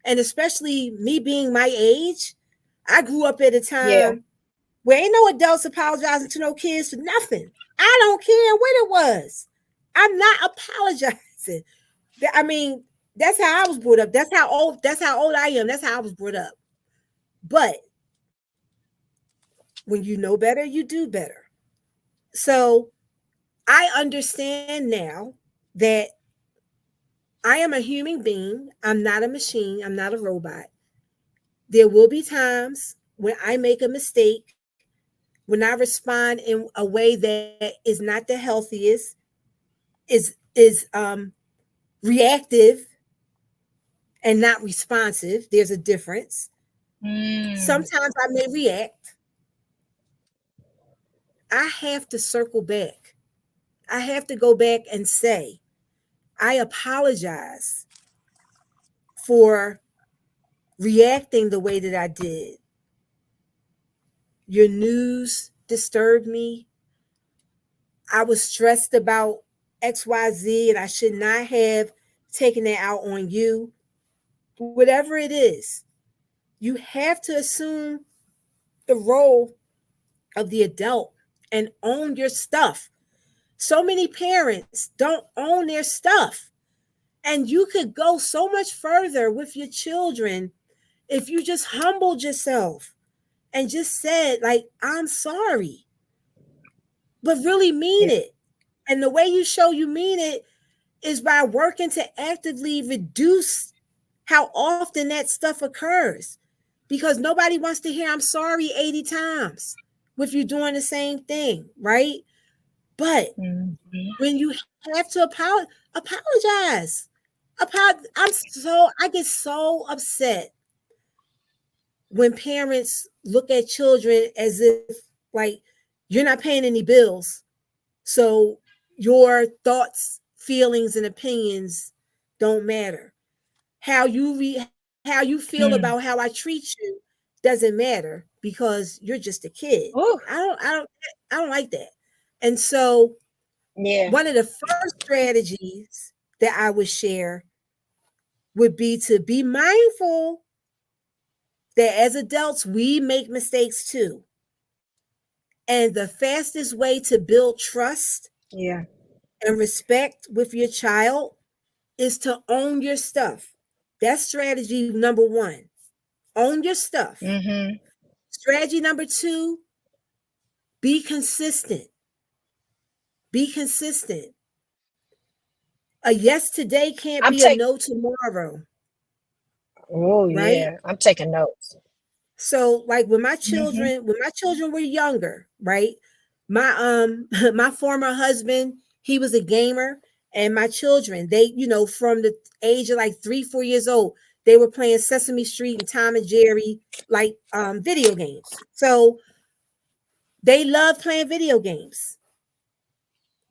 And especially me being my age, I grew up at a Yeah. time where ain't no adults apologizing to no kids for nothing. I don't care what it was. I'm not apologizing. I mean, that's how I was brought up. That's how old I am. That's how I was brought up. But when you know better, you do better. So I understand now that I am a human being. I'm not a machine. I'm not a robot. There will be times when I make a mistake, when I respond in a way that is not the healthiest, is reactive and not responsive. There's a difference. Mm. Sometimes I may react. I have to circle back. I have to go back and say, I apologize for reacting the way that I did. Your news disturbed me. I was stressed about XYZ and I should not have taken it out on you. Whatever it is, you have to assume the role of the adult and own your stuff. So many parents don't own their stuff. And you could go so much further with your children if you just humbled yourself and just said, like, I'm sorry, but really mean Yeah. it. And the way you show you mean it is by working to actively reduce how often that stuff occurs. Because nobody wants to hear I'm sorry 80 times with you doing the same thing, right? But Mm-hmm. when you have to apologize. I get so upset when parents look at children as if Like, you're not paying any bills. So your thoughts, feelings, and opinions don't matter. How you feel about how I Mm. treat you doesn't matter because you're just a kid. Ooh, I don't like that. And so yeah, one of the first strategies that I would share would be to be mindful that as adults we make mistakes too. And the fastest way to build trust yeah. and respect with your child is to own your stuff. That's strategy number one. Own your stuff. Mm-hmm. Strategy number two, be consistent. Be consistent. A yes today can't I'm be a taking. no tomorrow, Oh right? yeah, I'm taking notes. So like Mm-hmm. when my children were younger, right? My my former husband, he was a gamer, and my children, they, from the age of like 3, 4 years old, they were playing Sesame Street and Tom and Jerry, like video games. So they love playing video games.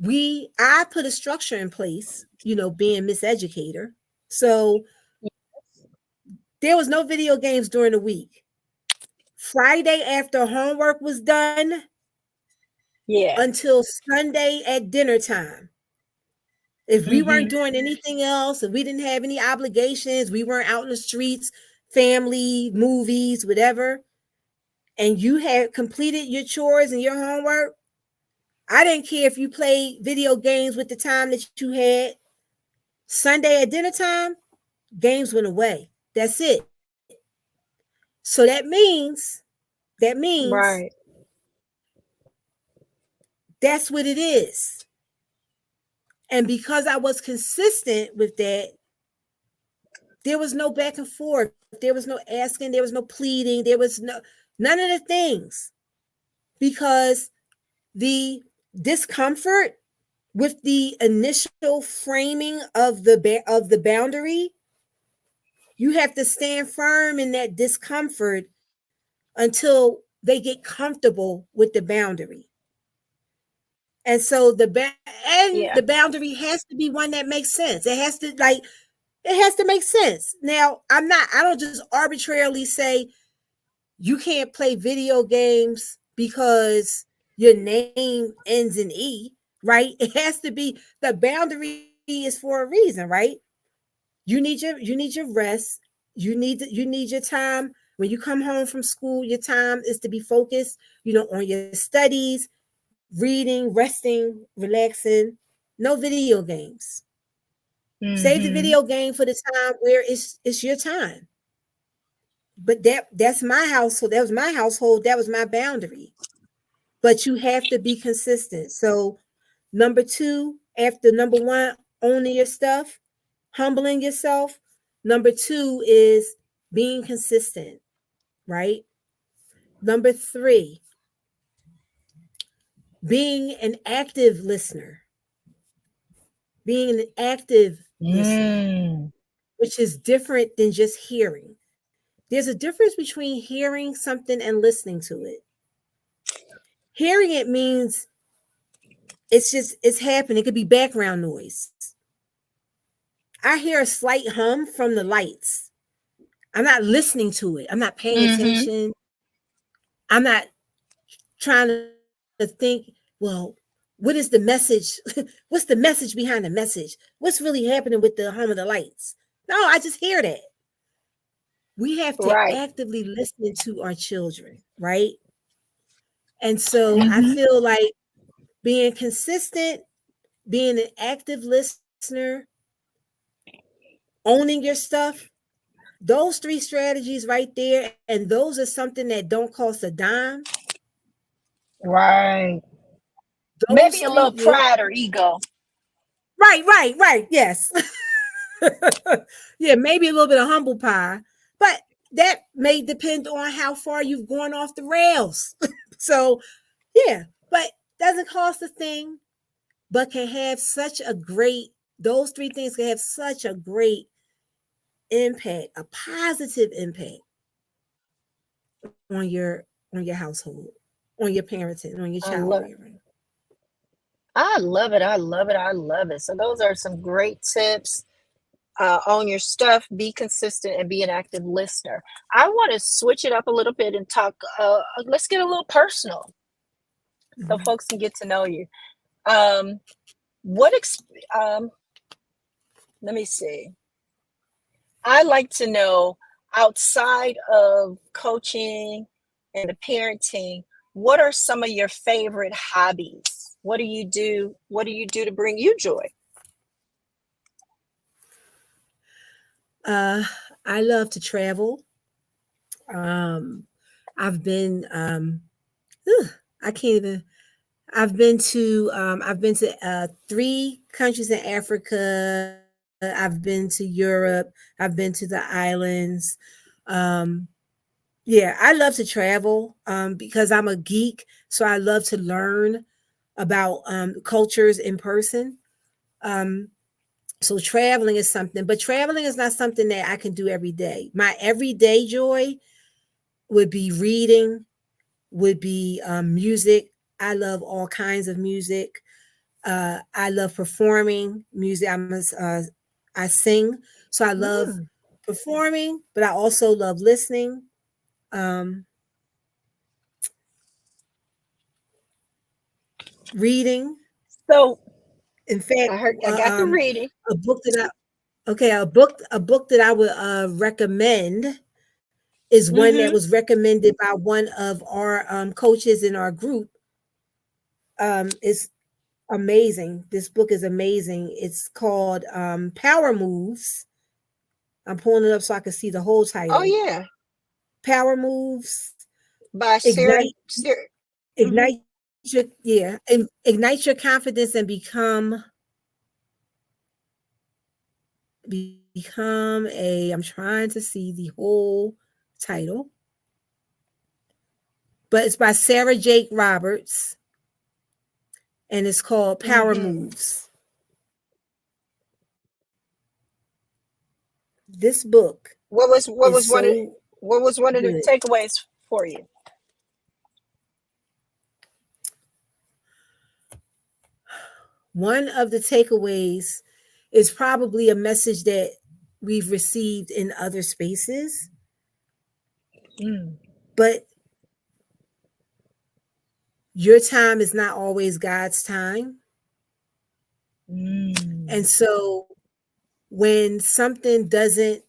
I put a structure in place, being miseducator. So there was no video games during the week. Friday after homework was done Yeah. until Sunday at dinner time. If we weren't Mm-hmm. doing anything else, if we didn't have any obligations, we weren't out in the streets, family, movies, whatever, and you had completed your chores and your homework, I didn't care if you played video games with the time that you had. Sunday at dinner time, games went away. That's it. So that means Right. that's what it is. And because I was consistent with that, there was no back and forth. There was no asking. There was no pleading. There was none of the things, because the discomfort with the initial framing of the boundary, you have to stand firm in that discomfort until they get comfortable with the boundary. And so Yeah. the boundary has to be one that makes sense. It has to make sense. Now, I don't just arbitrarily say you can't play video games because your name ends in E, right? It has to be, the boundary is for a reason, right? You need your rest. You need your time. When you come home from school, your time is to be focused, on your studies, reading, resting, relaxing. No video games. Save the Mm-hmm. video game for the time where it's your time. But that's my household. That was my household. That was my boundary. But you have to be consistent. So number two, after number one, owning your stuff, humbling yourself. Number two is being consistent, right? Number three, being an active listener. Being an active listener, Mm. which is different than just hearing. There's a difference between hearing something and listening to it. Hearing it means it's happening. It could be background noise. I hear a slight hum from the lights. I'm not listening to it. I'm not paying Mm-hmm. attention. I'm not trying to think, well, what is the message? What's the message behind the message? What's really happening with the hum of the lights? No, I just hear that. We have to Right. actively listen to our children, right? And so I Mm-hmm. feel like being consistent, being an active listener, owning your stuff, those three strategies right there, and those are something that don't cost a dime. Right. Those Maybe a three, little pride or ego. right, yes. Yeah, maybe a little bit of humble pie, but that may depend on how far you've gone off the rails. So, yeah, but doesn't cost a thing, but can have such a great, those three things can have such a great impact, a positive impact on your household. on your parenting, on your I child love rearing. I love it. I love it. I love it. So those are some great tips. Own your stuff, be consistent, and be an active listener. I want to switch it up a little bit and talk. Let's get a little personal so Mhm. folks can get to know you. Um, what? Let me see. I like to know outside of coaching and the parenting, what are some of your favorite hobbies? What do you do? What do you do to bring you joy? Uh, I love to travel. Um, I've been ugh, I can't even. I've been to 3 countries in Africa. I've been to Europe. I've been to the islands. Um, yeah, I love to travel because I'm a geek, so I love to learn about cultures in person. Um, so traveling is something, but traveling is not something that I can do every day. My everyday joy would be reading, would be music. I love all kinds of music. I love performing music. I sing, so I love Mm. performing, but I also love listening. Um, reading. So In fact, I got the reading. a book that a book that I would recommend is one that Mm-hmm. was recommended by one of our coaches in our group. It's amazing. This book is amazing. It's called Power Moves. I'm pulling it up so I can see the whole Oh title. yeah, Power Moves. by Sarah. Ignite Sarah. Mm-hmm. ignite your confidence and become a, I'm trying to see the whole title, but it's by Sarah Jake Roberts and it's called Power Mm-hmm. Moves. This book What is was one of so what was one of the good. takeaways for you? One of the takeaways is probably a message that we've received in other spaces, Mm. but your time is not always God's time. Mm. And so when something doesn't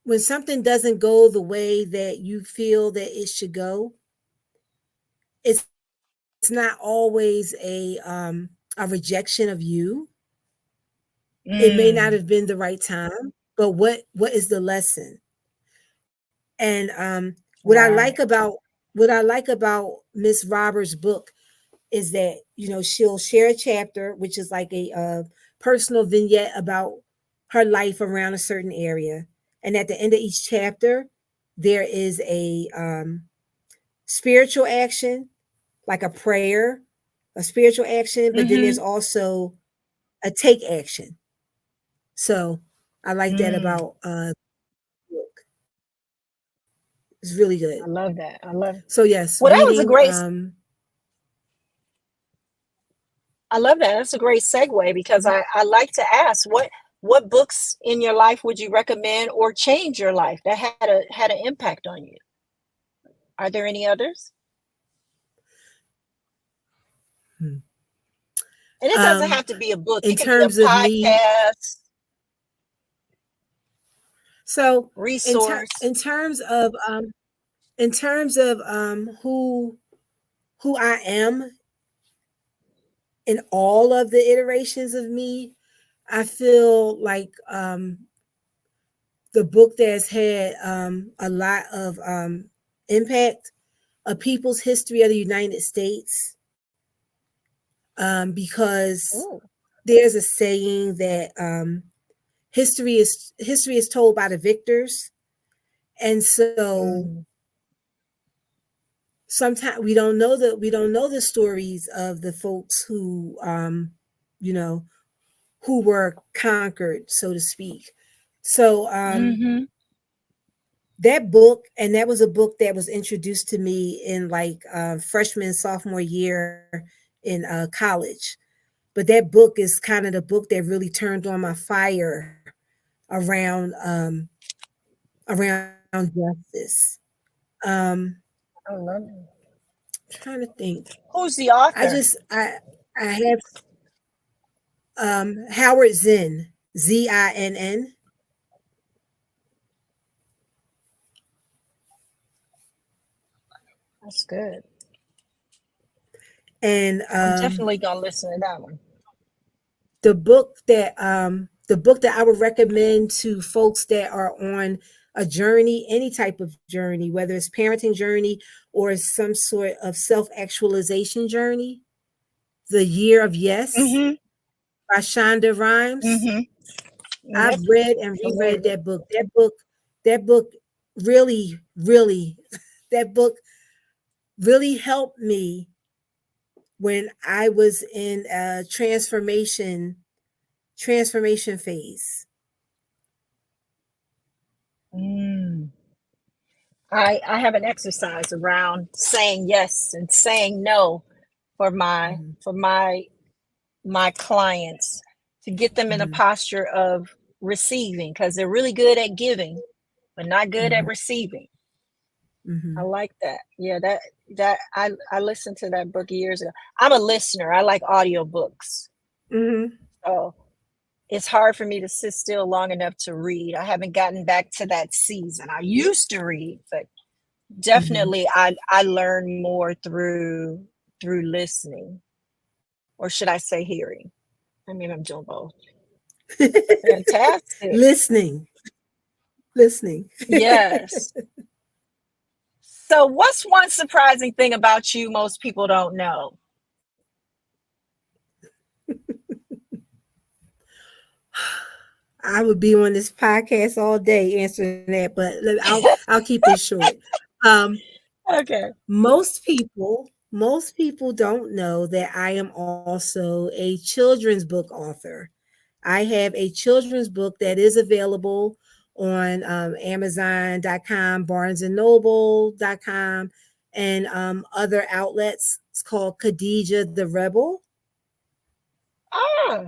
when something doesn't go the way that you feel that it should go, it's not always a rejection of you. It may not have Mm. been the right time, but what is the lesson? And Right. what I like about Miss Roberts' book is that she'll share a chapter, which is like a personal vignette about her life around a certain area, and at the end of each chapter, there is a spiritual action, like a prayer, a spiritual action, but then there's Mm-hmm. also a take action. So I like that Mm. about book. It's really good. I love that. I love it. So yes, Well, that was a reading. great. I love that. That's a great segue because I like to ask what books in your life would you recommend or change your life that had an impact on you? Are there any others? Hmm. And it doesn't have to be a book. In It could be a terms of me, podcast, so resource. in terms of who I am in all of the iterations of me, I feel like the book that's had a lot of impact, A People's History of the United States, because Ooh. there's a saying that history is told by the victors, and so Mm. sometimes we don't know the stories of the folks who you know who were conquered, so to speak. So Mm-hmm. that book, and that was a book that was introduced to me in like freshman, sophomore year in college. But that book is kind of the book that really turned on my fire around around justice. Um, I love it. trying to think. Who's the I author? just I have Howard Zinn, Zinn, That's good. and I'm definitely gonna listen to that one. the book that I would recommend to folks that are on a journey, any type of journey, whether it's parenting journey or some sort of self actualization journey. The Year of Yes Mm-hmm. by Shonda Rhimes. Mm-hmm. I've Yep. read and I've heard reread of it. that book. That book really, really, that book really helped me when I was in a transformation phase. Mm. I have an exercise around saying yes and saying no for my Mhm, for my clients to get them in a mhm, posture of receiving because they're really good at giving but not good at mhm, receiving. I mhm, like that. Yeah, that I listened to that book years ago. I'm a listener. I like audiobooks. mhm, So it's hard for me to sit still long enough to read. I haven't gotten back to that season. I used to read, but mhm. definitely I learn more through listening, or should I say hearing. I mean, I'm doing both. Fantastic. Listening, listening. Yes. So what's one surprising thing about you most people don't know? I would be on this podcast all day answering that, but I'll keep it short. Um, Okay. most people don't know that I am also a children's book author. I have a children's book that is available on Amazon.com, BarnesandNoble.com, and other outlets. It's called Khadijah the Rebel. Ah.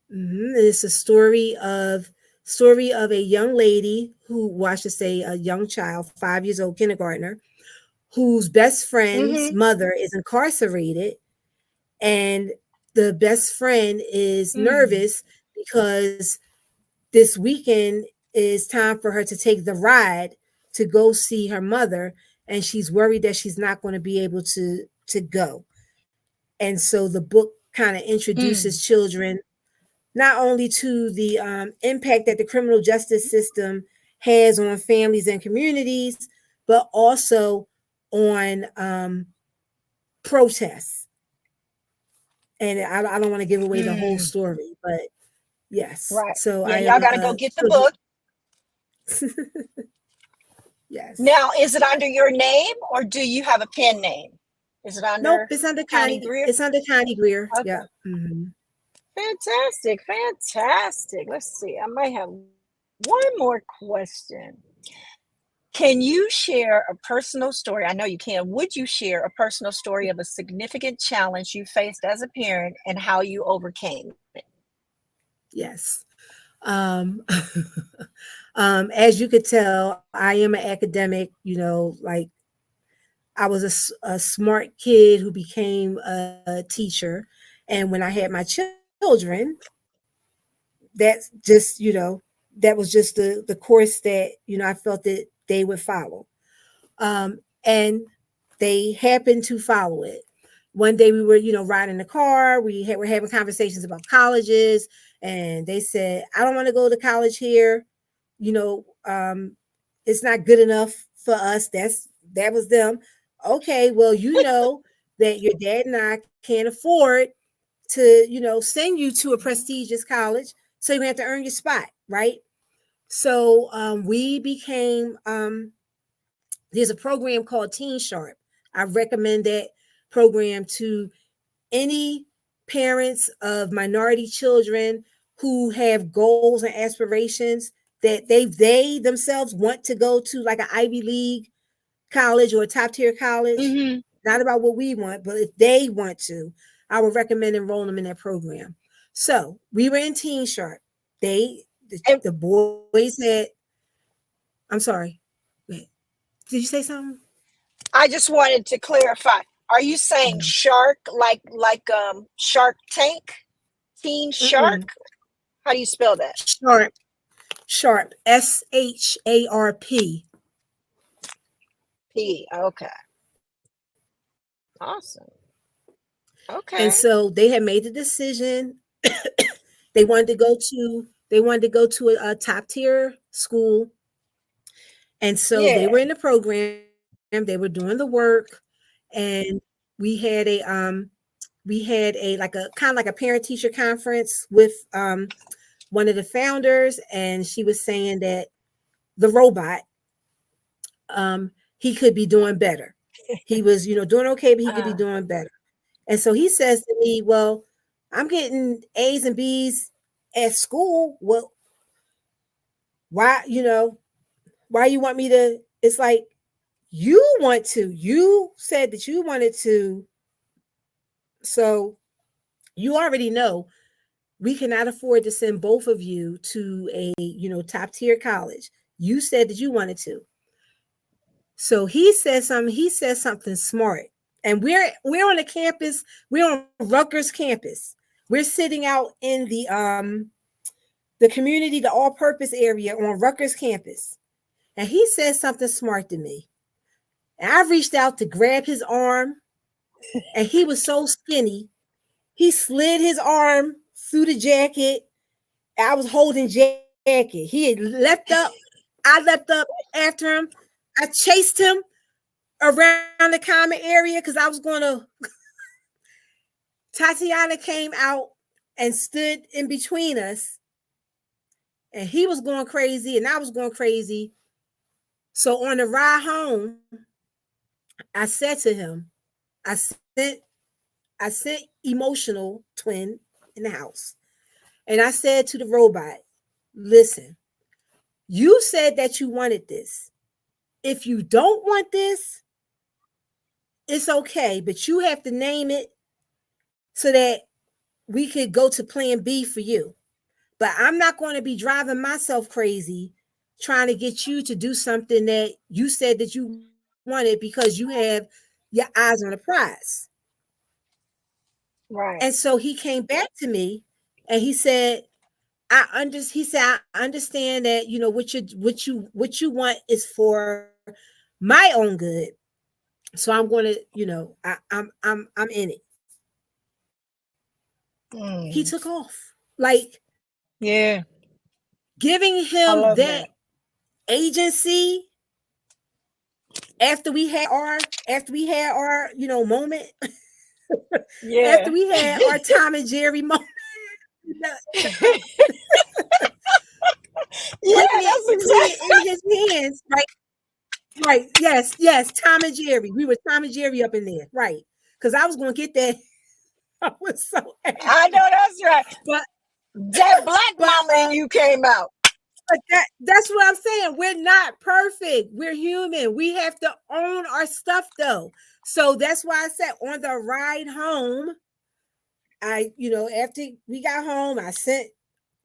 It's a story of a young lady who, well, I should say, a young child, 5 years old, kindergartner, whose best friend's Mm-hmm. mother is incarcerated, and the best friend is Mm. nervous because this weekend is time for her to take the ride to go see her mother, and she's worried that she's not going to be able to go. And so the book kind of Mm. introduces children not only to the impact that the criminal justice system has on families and communities, but also on protests. And I don't want to give away the whole Mm. story, but yes. Right. So Yeah, I am y'all got to a go get the children. book. Yes. Now, is it under your name or do you have a pen name? Is it Nope. under It's under Connie Connie. Grier? It's under Connie Grier. Okay. Yeah. Hmm. Fantastic. Fantastic. Let's see. I might have one more question. Can you share a personal story? I know you can. Would you share a personal story of a significant challenge you faced as a parent and how you overcame it? Yes. Um, as you could tell, I am an academic. Like I was a smart kid who became a teacher. And when I had my children, that was just the course that, I felt that they would follow. And they happened to follow it. One day we were, riding the car. We're having conversations about colleges, and they said, "I don't want to go to college here. It's not good enough for us." That was them. Okay, well, that your dad and I can't afford to, send you to a prestigious college, so you have to earn your spot, right? So we became there's a program called Teen Sharp. I recommend that program to any parents of minority children who have goals and aspirations. that they themselves want to go to like an Ivy League college or a top tier college. Mm-hmm. Not about what we want, but if they want to, I would recommend enrolling them in that program. So we were in Teen Shark. And The boys had. I'm sorry. Wait, did you say something? I just wanted to clarify. Are you saying shark like Shark Tank? Teen Mm-mm. Shark? How do you spell that? Sharp, sharp. SHARP. P. Okay. Awesome. And Okay. so they had made the decision. They wanted to go to a top tier school. And so they Yeah. were in the program, they were doing the work, and we had a like a kind of like a parent teacher conference with one of the founders, and she was saying that the robot, he could be doing better. He was, doing okay, but he could be Uh, doing better. And so he says to me, well, I'm getting A's and B's at school. Well, why, why you want me to? It's like, you said that you wanted to. So you already know we cannot afford to send both of you to a, top tier college. You said that you wanted to. So he says something smart. And we're on the campus, we're on Rutgers campus. We're sitting out in the community, the all-purpose area on Rutgers campus. And he said something smart to me. And I reached out to grab his arm, and he was so skinny. He slid his arm through the jacket. I was holding jacket. He had leapt up. I leapt up after him. I chased him around the common area because I was going to. Tatiana came out and stood in between us, and he was going crazy, and I was going crazy. So on the ride home, I said to him, I sent I sent emotional twin in the house. And I said to the robot, listen, you said that you wanted this. If you don't want this, it's okay, but you have to name it so that we could go to plan B for you. But I'm not going to be driving myself crazy trying to get you to do something that you said that you wanted because you have your eyes on the prize. And right. so he came back to me and he said, I understand that, what you want is for my own good. So I'm going to, I'm in it. He Mm. took off. Like Yeah. giving I him love that that. agency after we had our moment, after Yeah. we had our Tom and Jerry moment, Yeah, that's putting it exactly. in his hands, right? Right. Yes. Tom and Jerry. We were Tom and Jerry up in there. Right. Because I was going to get that. I was so I know angry. that's right. But That black but mama in you came out. that's what I'm saying. We're not perfect. We're human. We have to own our stuff though. So that's why I said on the ride home, after we got home, I sent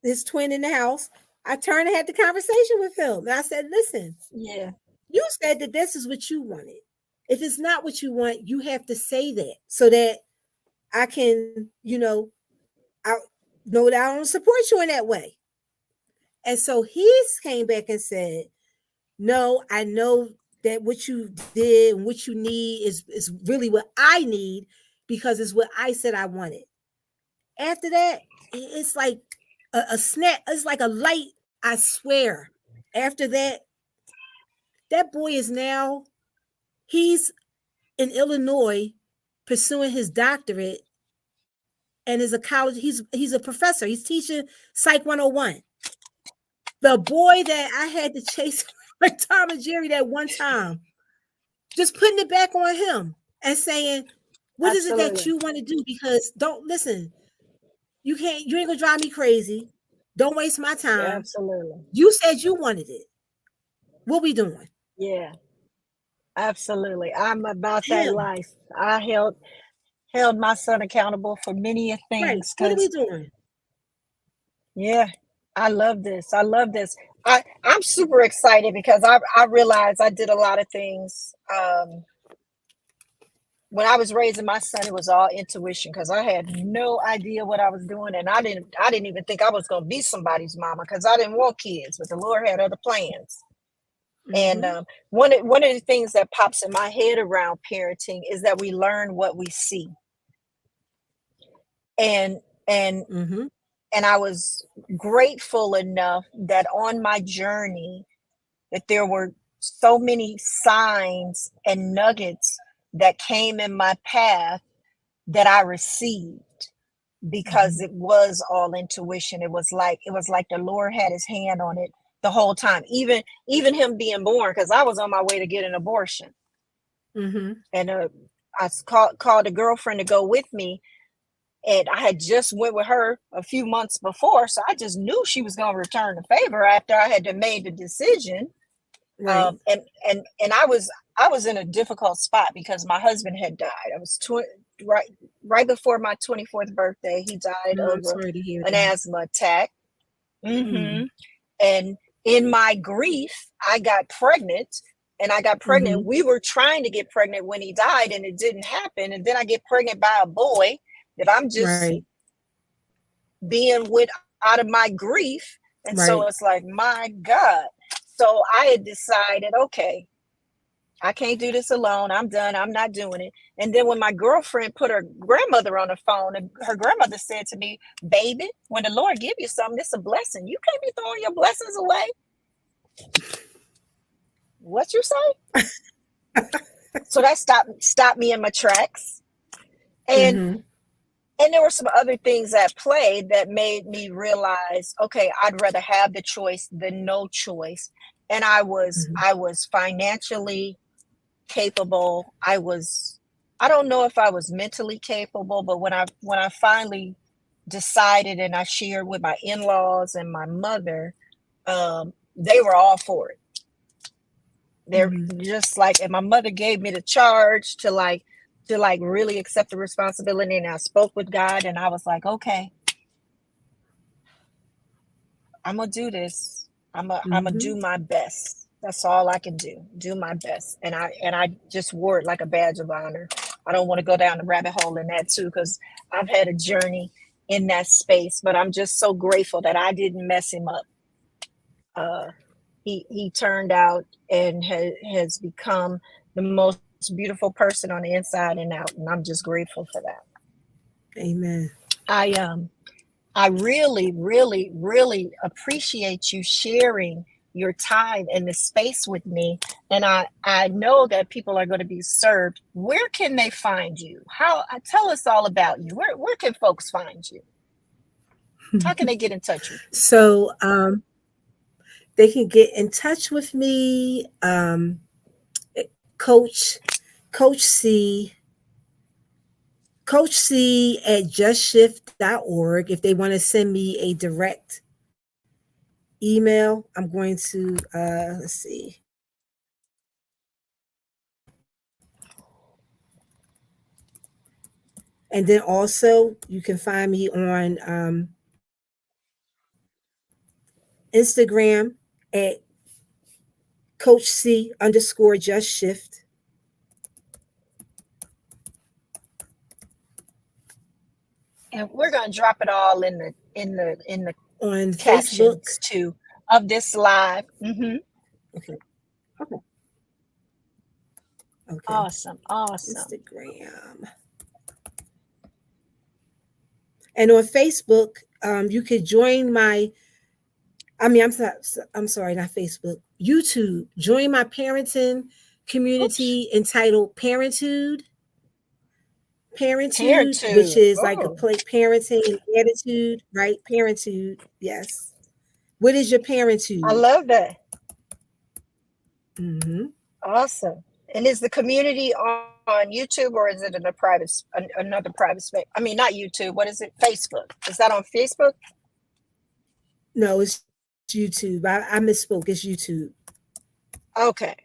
his twin in the house. I turned and had the conversation with him. And I said, listen, Yeah. you said that this is what you wanted. If it's not what you want, you have to say that so that I can, I know that I don't support you in that way. And so he came back and said, no, I know that what you did and what you need is really what I need because it's what I said I wanted. After that, it's like a snap. It's like a light. I swear. After that, that boy is now, he's in Illinois pursuing his doctorate and is a college, he's a professor. He's teaching Psych 101. The boy that I had to chase like Tom and Jerry that one time, just putting it back on him and saying, what is it that Absolutely. you want to do? Because don't listen, you ain't gonna drive me crazy. Don't waste my time. Absolutely. You said you wanted it. What we doing? Yeah, absolutely. I'm about that Hell, life. I held my son accountable for many of right. things What are we because doing? yeah, I love this. I love this. I'm super excited because I realized I did a lot of things. When I was raising my son, it was all intuition because I had no idea what I was doing, and I didn't even think I was going to be somebody's mama because I didn't want kids, but the Lord had other plans. And Mm-hmm. one of the things that pops in my head around parenting is that we learn what we see, and and Mm-hmm. and I was grateful enough that on my journey that there were so many signs and nuggets that came in my path that I received because Mm-hmm. it was all intuition. It was like the Lord had his hand on it the whole time. Even him being born, because I was on my way to get an abortion. Mm-hmm. And I called a girlfriend to go with me, and I had just went with her a few months before, so I just knew she was going to return the favor after I had made the decision. Right. And I was in a difficult spot because my husband had died. I was right right before my 24th birthday. He died Oh, I'm of sorry to hear an that. asthma attack. Mm. And in my grief, I got pregnant. And I got pregnant. Mm-hmm. We were trying to get pregnant when he died, and it didn't happen. And then I get pregnant by a boy that I'm just Right. being with out of my grief. And so Right. it's like, my God. So I had decided, okay, I can't do this alone. I'm done. I'm not doing it. And then when my girlfriend put her grandmother on the phone, and her grandmother said to me, baby, when the Lord give you something, it's a blessing. You can't be throwing your blessings away. What you say? So that stopped me in my tracks. And Mm-hmm. and there were some other things at play that made me realize, okay, I'd rather have the choice than no choice. And I was Mm-hmm. I was financially capable. I don't know if I was mentally capable, but when I finally decided and I shared with my in-laws and my mother, they were all for it. They're Mm-hmm. just like, and my mother gave me the charge to really accept the responsibility. And I spoke with God, and I was like, okay, I'm gonna do this. I'm gonna Mm-hmm. do my best. That's all I can do. Do my best. And I just wore it like a badge of honor. I don't want to go down the rabbit hole in that too, because I've had a journey in that space. But I'm just so grateful that I didn't mess him up. Uh, he turned out and has become the most beautiful person on the inside and out, and I'm just grateful for that. Amen. I really, really, really appreciate you sharing your time and the space with me. And I know that people are going to be served. Where can they find you? Tell us all about you. Where can folks find you? How can they get in touch with you? So they can get in touch with me, Coach Coach C Coach C at justshift.org. If they want to send me a direct email, I'm going to let's see. And then also you can find me on Instagram at Coach C underscore just shift. And we're going to drop it all in the On Facebook. captions too of this live. Okay. Okay. Okay. Awesome. Awesome. Instagram. And on Facebook, you could join my. I mean, I'm sorry, not Facebook. YouTube. Join my parenting Oops. community entitled Parenthood, which Parenthood. is like a Oh, play parenting and attitude, right? Parenthood, yes. What is your I parenthood? love that. Mm-hmm. Awesome. And is the community on YouTube, or is it in a another private space? I mean, not YouTube. What is it? Facebook. Is that on Facebook? No, it's YouTube. I misspoke. It's YouTube. Okay,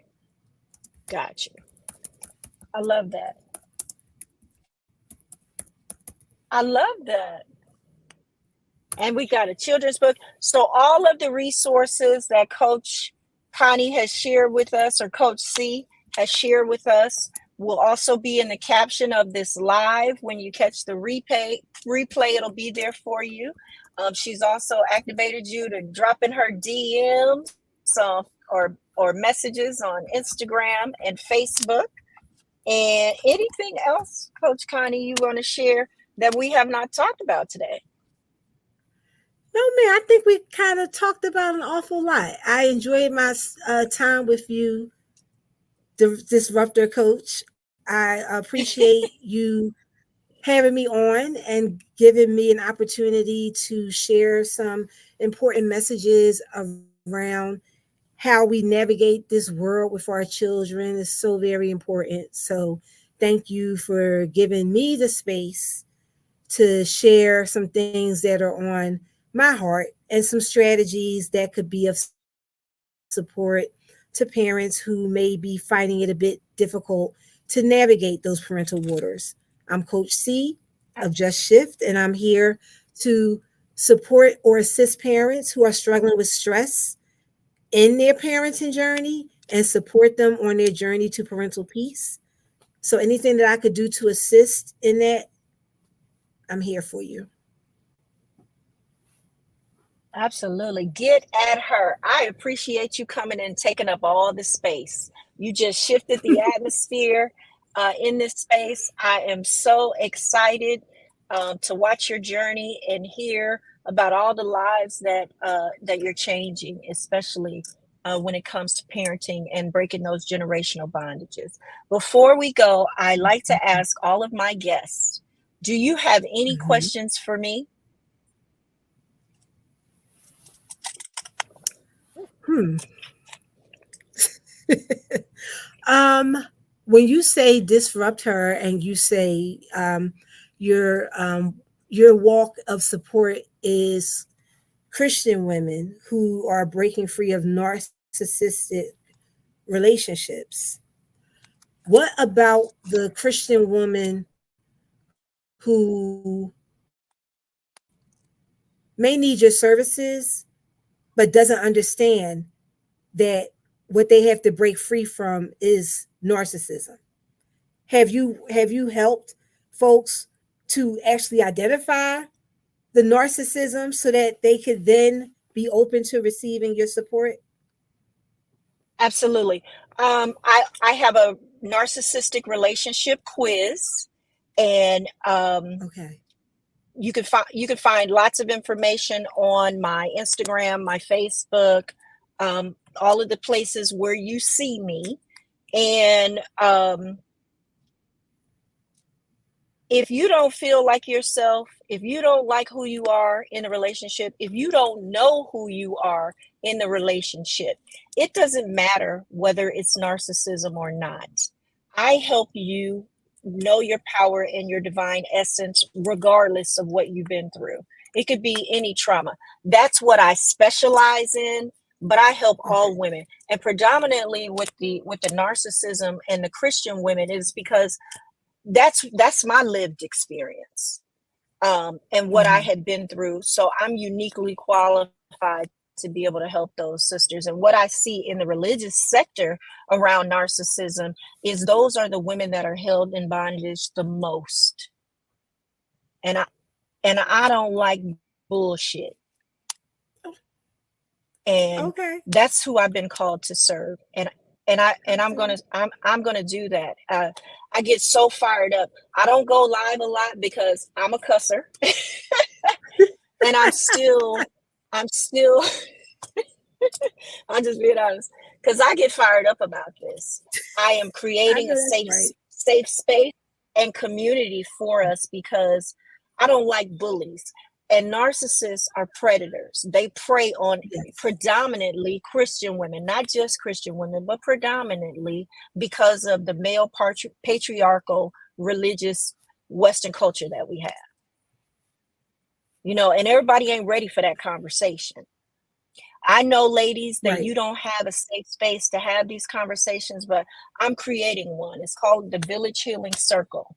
got you. I love that. I love that. And we got a children's book. So all of the resources that Coach Connie has shared with us, or Coach C has shared with us, will also be in the caption of this live. When you catch the replay, it'll be there for you. She's also activated you to drop in her DMs or messages on Instagram and Facebook. And anything else, Coach Connie, you want to share that we have not talked about today? No, man, I think we kind of talked about an awful lot. I enjoyed my time with you, the disruptor coach. I appreciate you having me on and giving me an opportunity to share some important messages around how we navigate this world with our children is so very important. So thank you for giving me the space to share some things that are on my heart and some strategies that could be of support to parents who may be finding it a bit difficult to navigate those parental waters. I'm Coach C of Just Shift, and I'm here to support or assist parents who are struggling with stress in their parenting journey and support them on their journey to parental peace. So anything that I could do to assist in that, I'm here for you. Absolutely. Get at her. I appreciate you coming and taking up all the space. You just shifted the atmosphere in this space. I am so excited to watch your journey and hear about all the lives that you're changing, especially when it comes to parenting and breaking those generational bondages. Before we go, I like to ask all of my guests, do you have any Mhm. questions for me? Hmm. um, when you say disrupt her and you say your walk of support is Christian women who are breaking free of narcissistic relationships, what about the Christian woman who may need your services but doesn't understand that what they have to break free from is narcissism? Have you helped folks to actually identify the narcissism so that they could then be open to receiving your support? Absolutely. I have a narcissistic relationship quiz, and Okay. you can find lots of information on my Instagram, my Facebook, all of the places where you see me. And if you don't feel like yourself, if you don't like who you are in a relationship, if you don't know who you are in the relationship, it doesn't matter whether it's narcissism or not. I help you know your power and your divine essence, regardless of what you've been through. It could be any trauma. That's what I specialize in, but I help all Okay. women. And predominantly with the narcissism and the Christian women is because that's my lived experience, and what I Mhm. had been through. So I'm uniquely qualified to be able to help those sisters. And what I see in the religious sector around narcissism is those are the women that are held in bondage the most. And I don't like bullshit. And Okay. that's who I've been called to serve. And I'm Okay. gonna do that. I get so fired up. I don't go live a lot because I'm a cusser, and I'm still I'm just being honest, because I get fired up about this. I am I creating know a that's safe right. safe space and community for us because I don't like bullies. And narcissists are predators. They prey on Yes. predominantly Christian women, not just Christian women, but predominantly because of the male patriarchal religious Western culture that we have. And everybody ain't ready for that conversation. I know, ladies, that Right. you don't have a safe space to have these conversations, but I'm creating one. It's called the Village Healing Circle.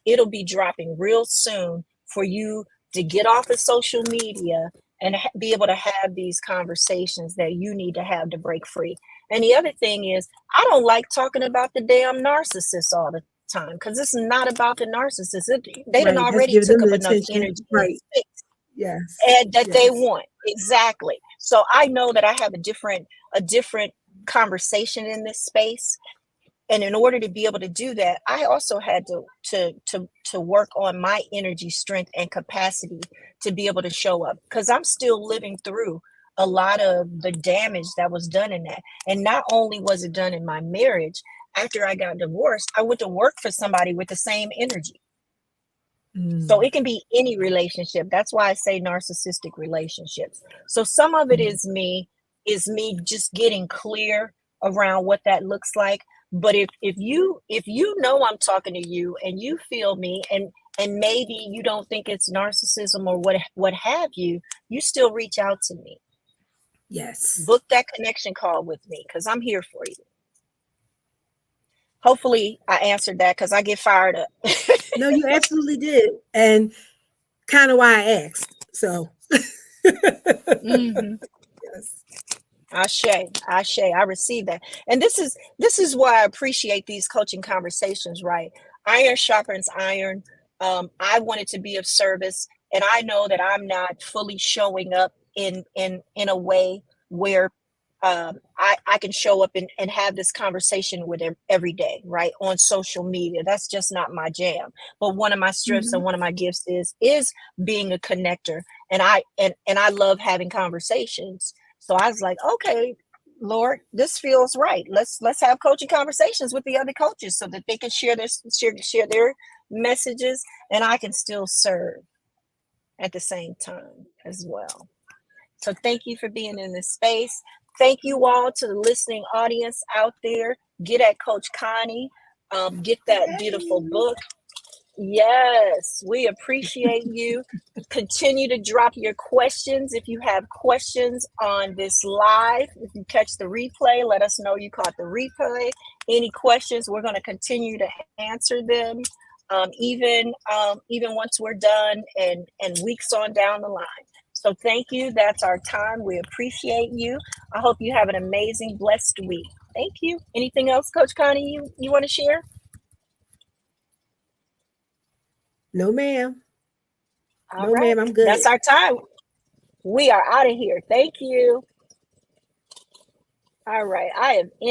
It'll be dropping real soon for you to get off of social media and be able to have these conversations that you need to have to break free. And the other thing is, I don't like talking about the damn narcissist all the time because it's not about the narcissist. They done Right. That's already giving took them up the enough attention. energy and Right. space Yes. and that they Yes. want. Exactly. So I know that I have a different conversation in this space. And in order to be able to do that, I also had to work on my energy, strength, and capacity to be able to show up because I'm still living through a lot of the damage that was done in that. And not only was it done in my marriage, after I got divorced, I went to work for somebody with the same energy. So Mm. it can be any relationship. That's why I say narcissistic relationships. So some of it Mm. is me just getting clear around what that looks like. But if you know I'm talking to you and you feel me and maybe you don't think it's narcissism or what have you, you still reach out to me. Yes. Book that connection call with me because I'm here for you. Hopefully I answered that because I get fired up. No, you absolutely did. And kind of why I asked. So Hmm. yes. Ashe, Ashe, I receive that. And this is why I appreciate these coaching conversations, right? Iron sharpens iron. I wanted to be of service, and I know that I'm not fully showing up in a way where I can show up and have this conversation with them every day, right? On social media. That's just not my jam. But one of my strengths and Mhm. one of my gifts is being a connector. And I love having conversations. So I was like, okay, Lord, this feels right. Let's have coaching conversations with the other coaches so that they can share their messages and I can still serve at the same time as well. So thank you for being in this space. Thank you all to the listening audience out there. Get at Coach Connie. Get that beautiful Yay. book. Yes, we appreciate you. Continue to drop your questions. If you have questions on this live, if you catch the replay, let us know you caught the replay. Any questions, we're going to continue to answer them, even once we're done and weeks on down the line. So thank you. That's our time. We appreciate you. I hope you have an amazing, blessed week. Thank you. Anything else, Coach Connie, you want to share? No, ma'am. All No, right. ma'am. I'm That's good. our time. We are out of here. Thank you. All right. I am in.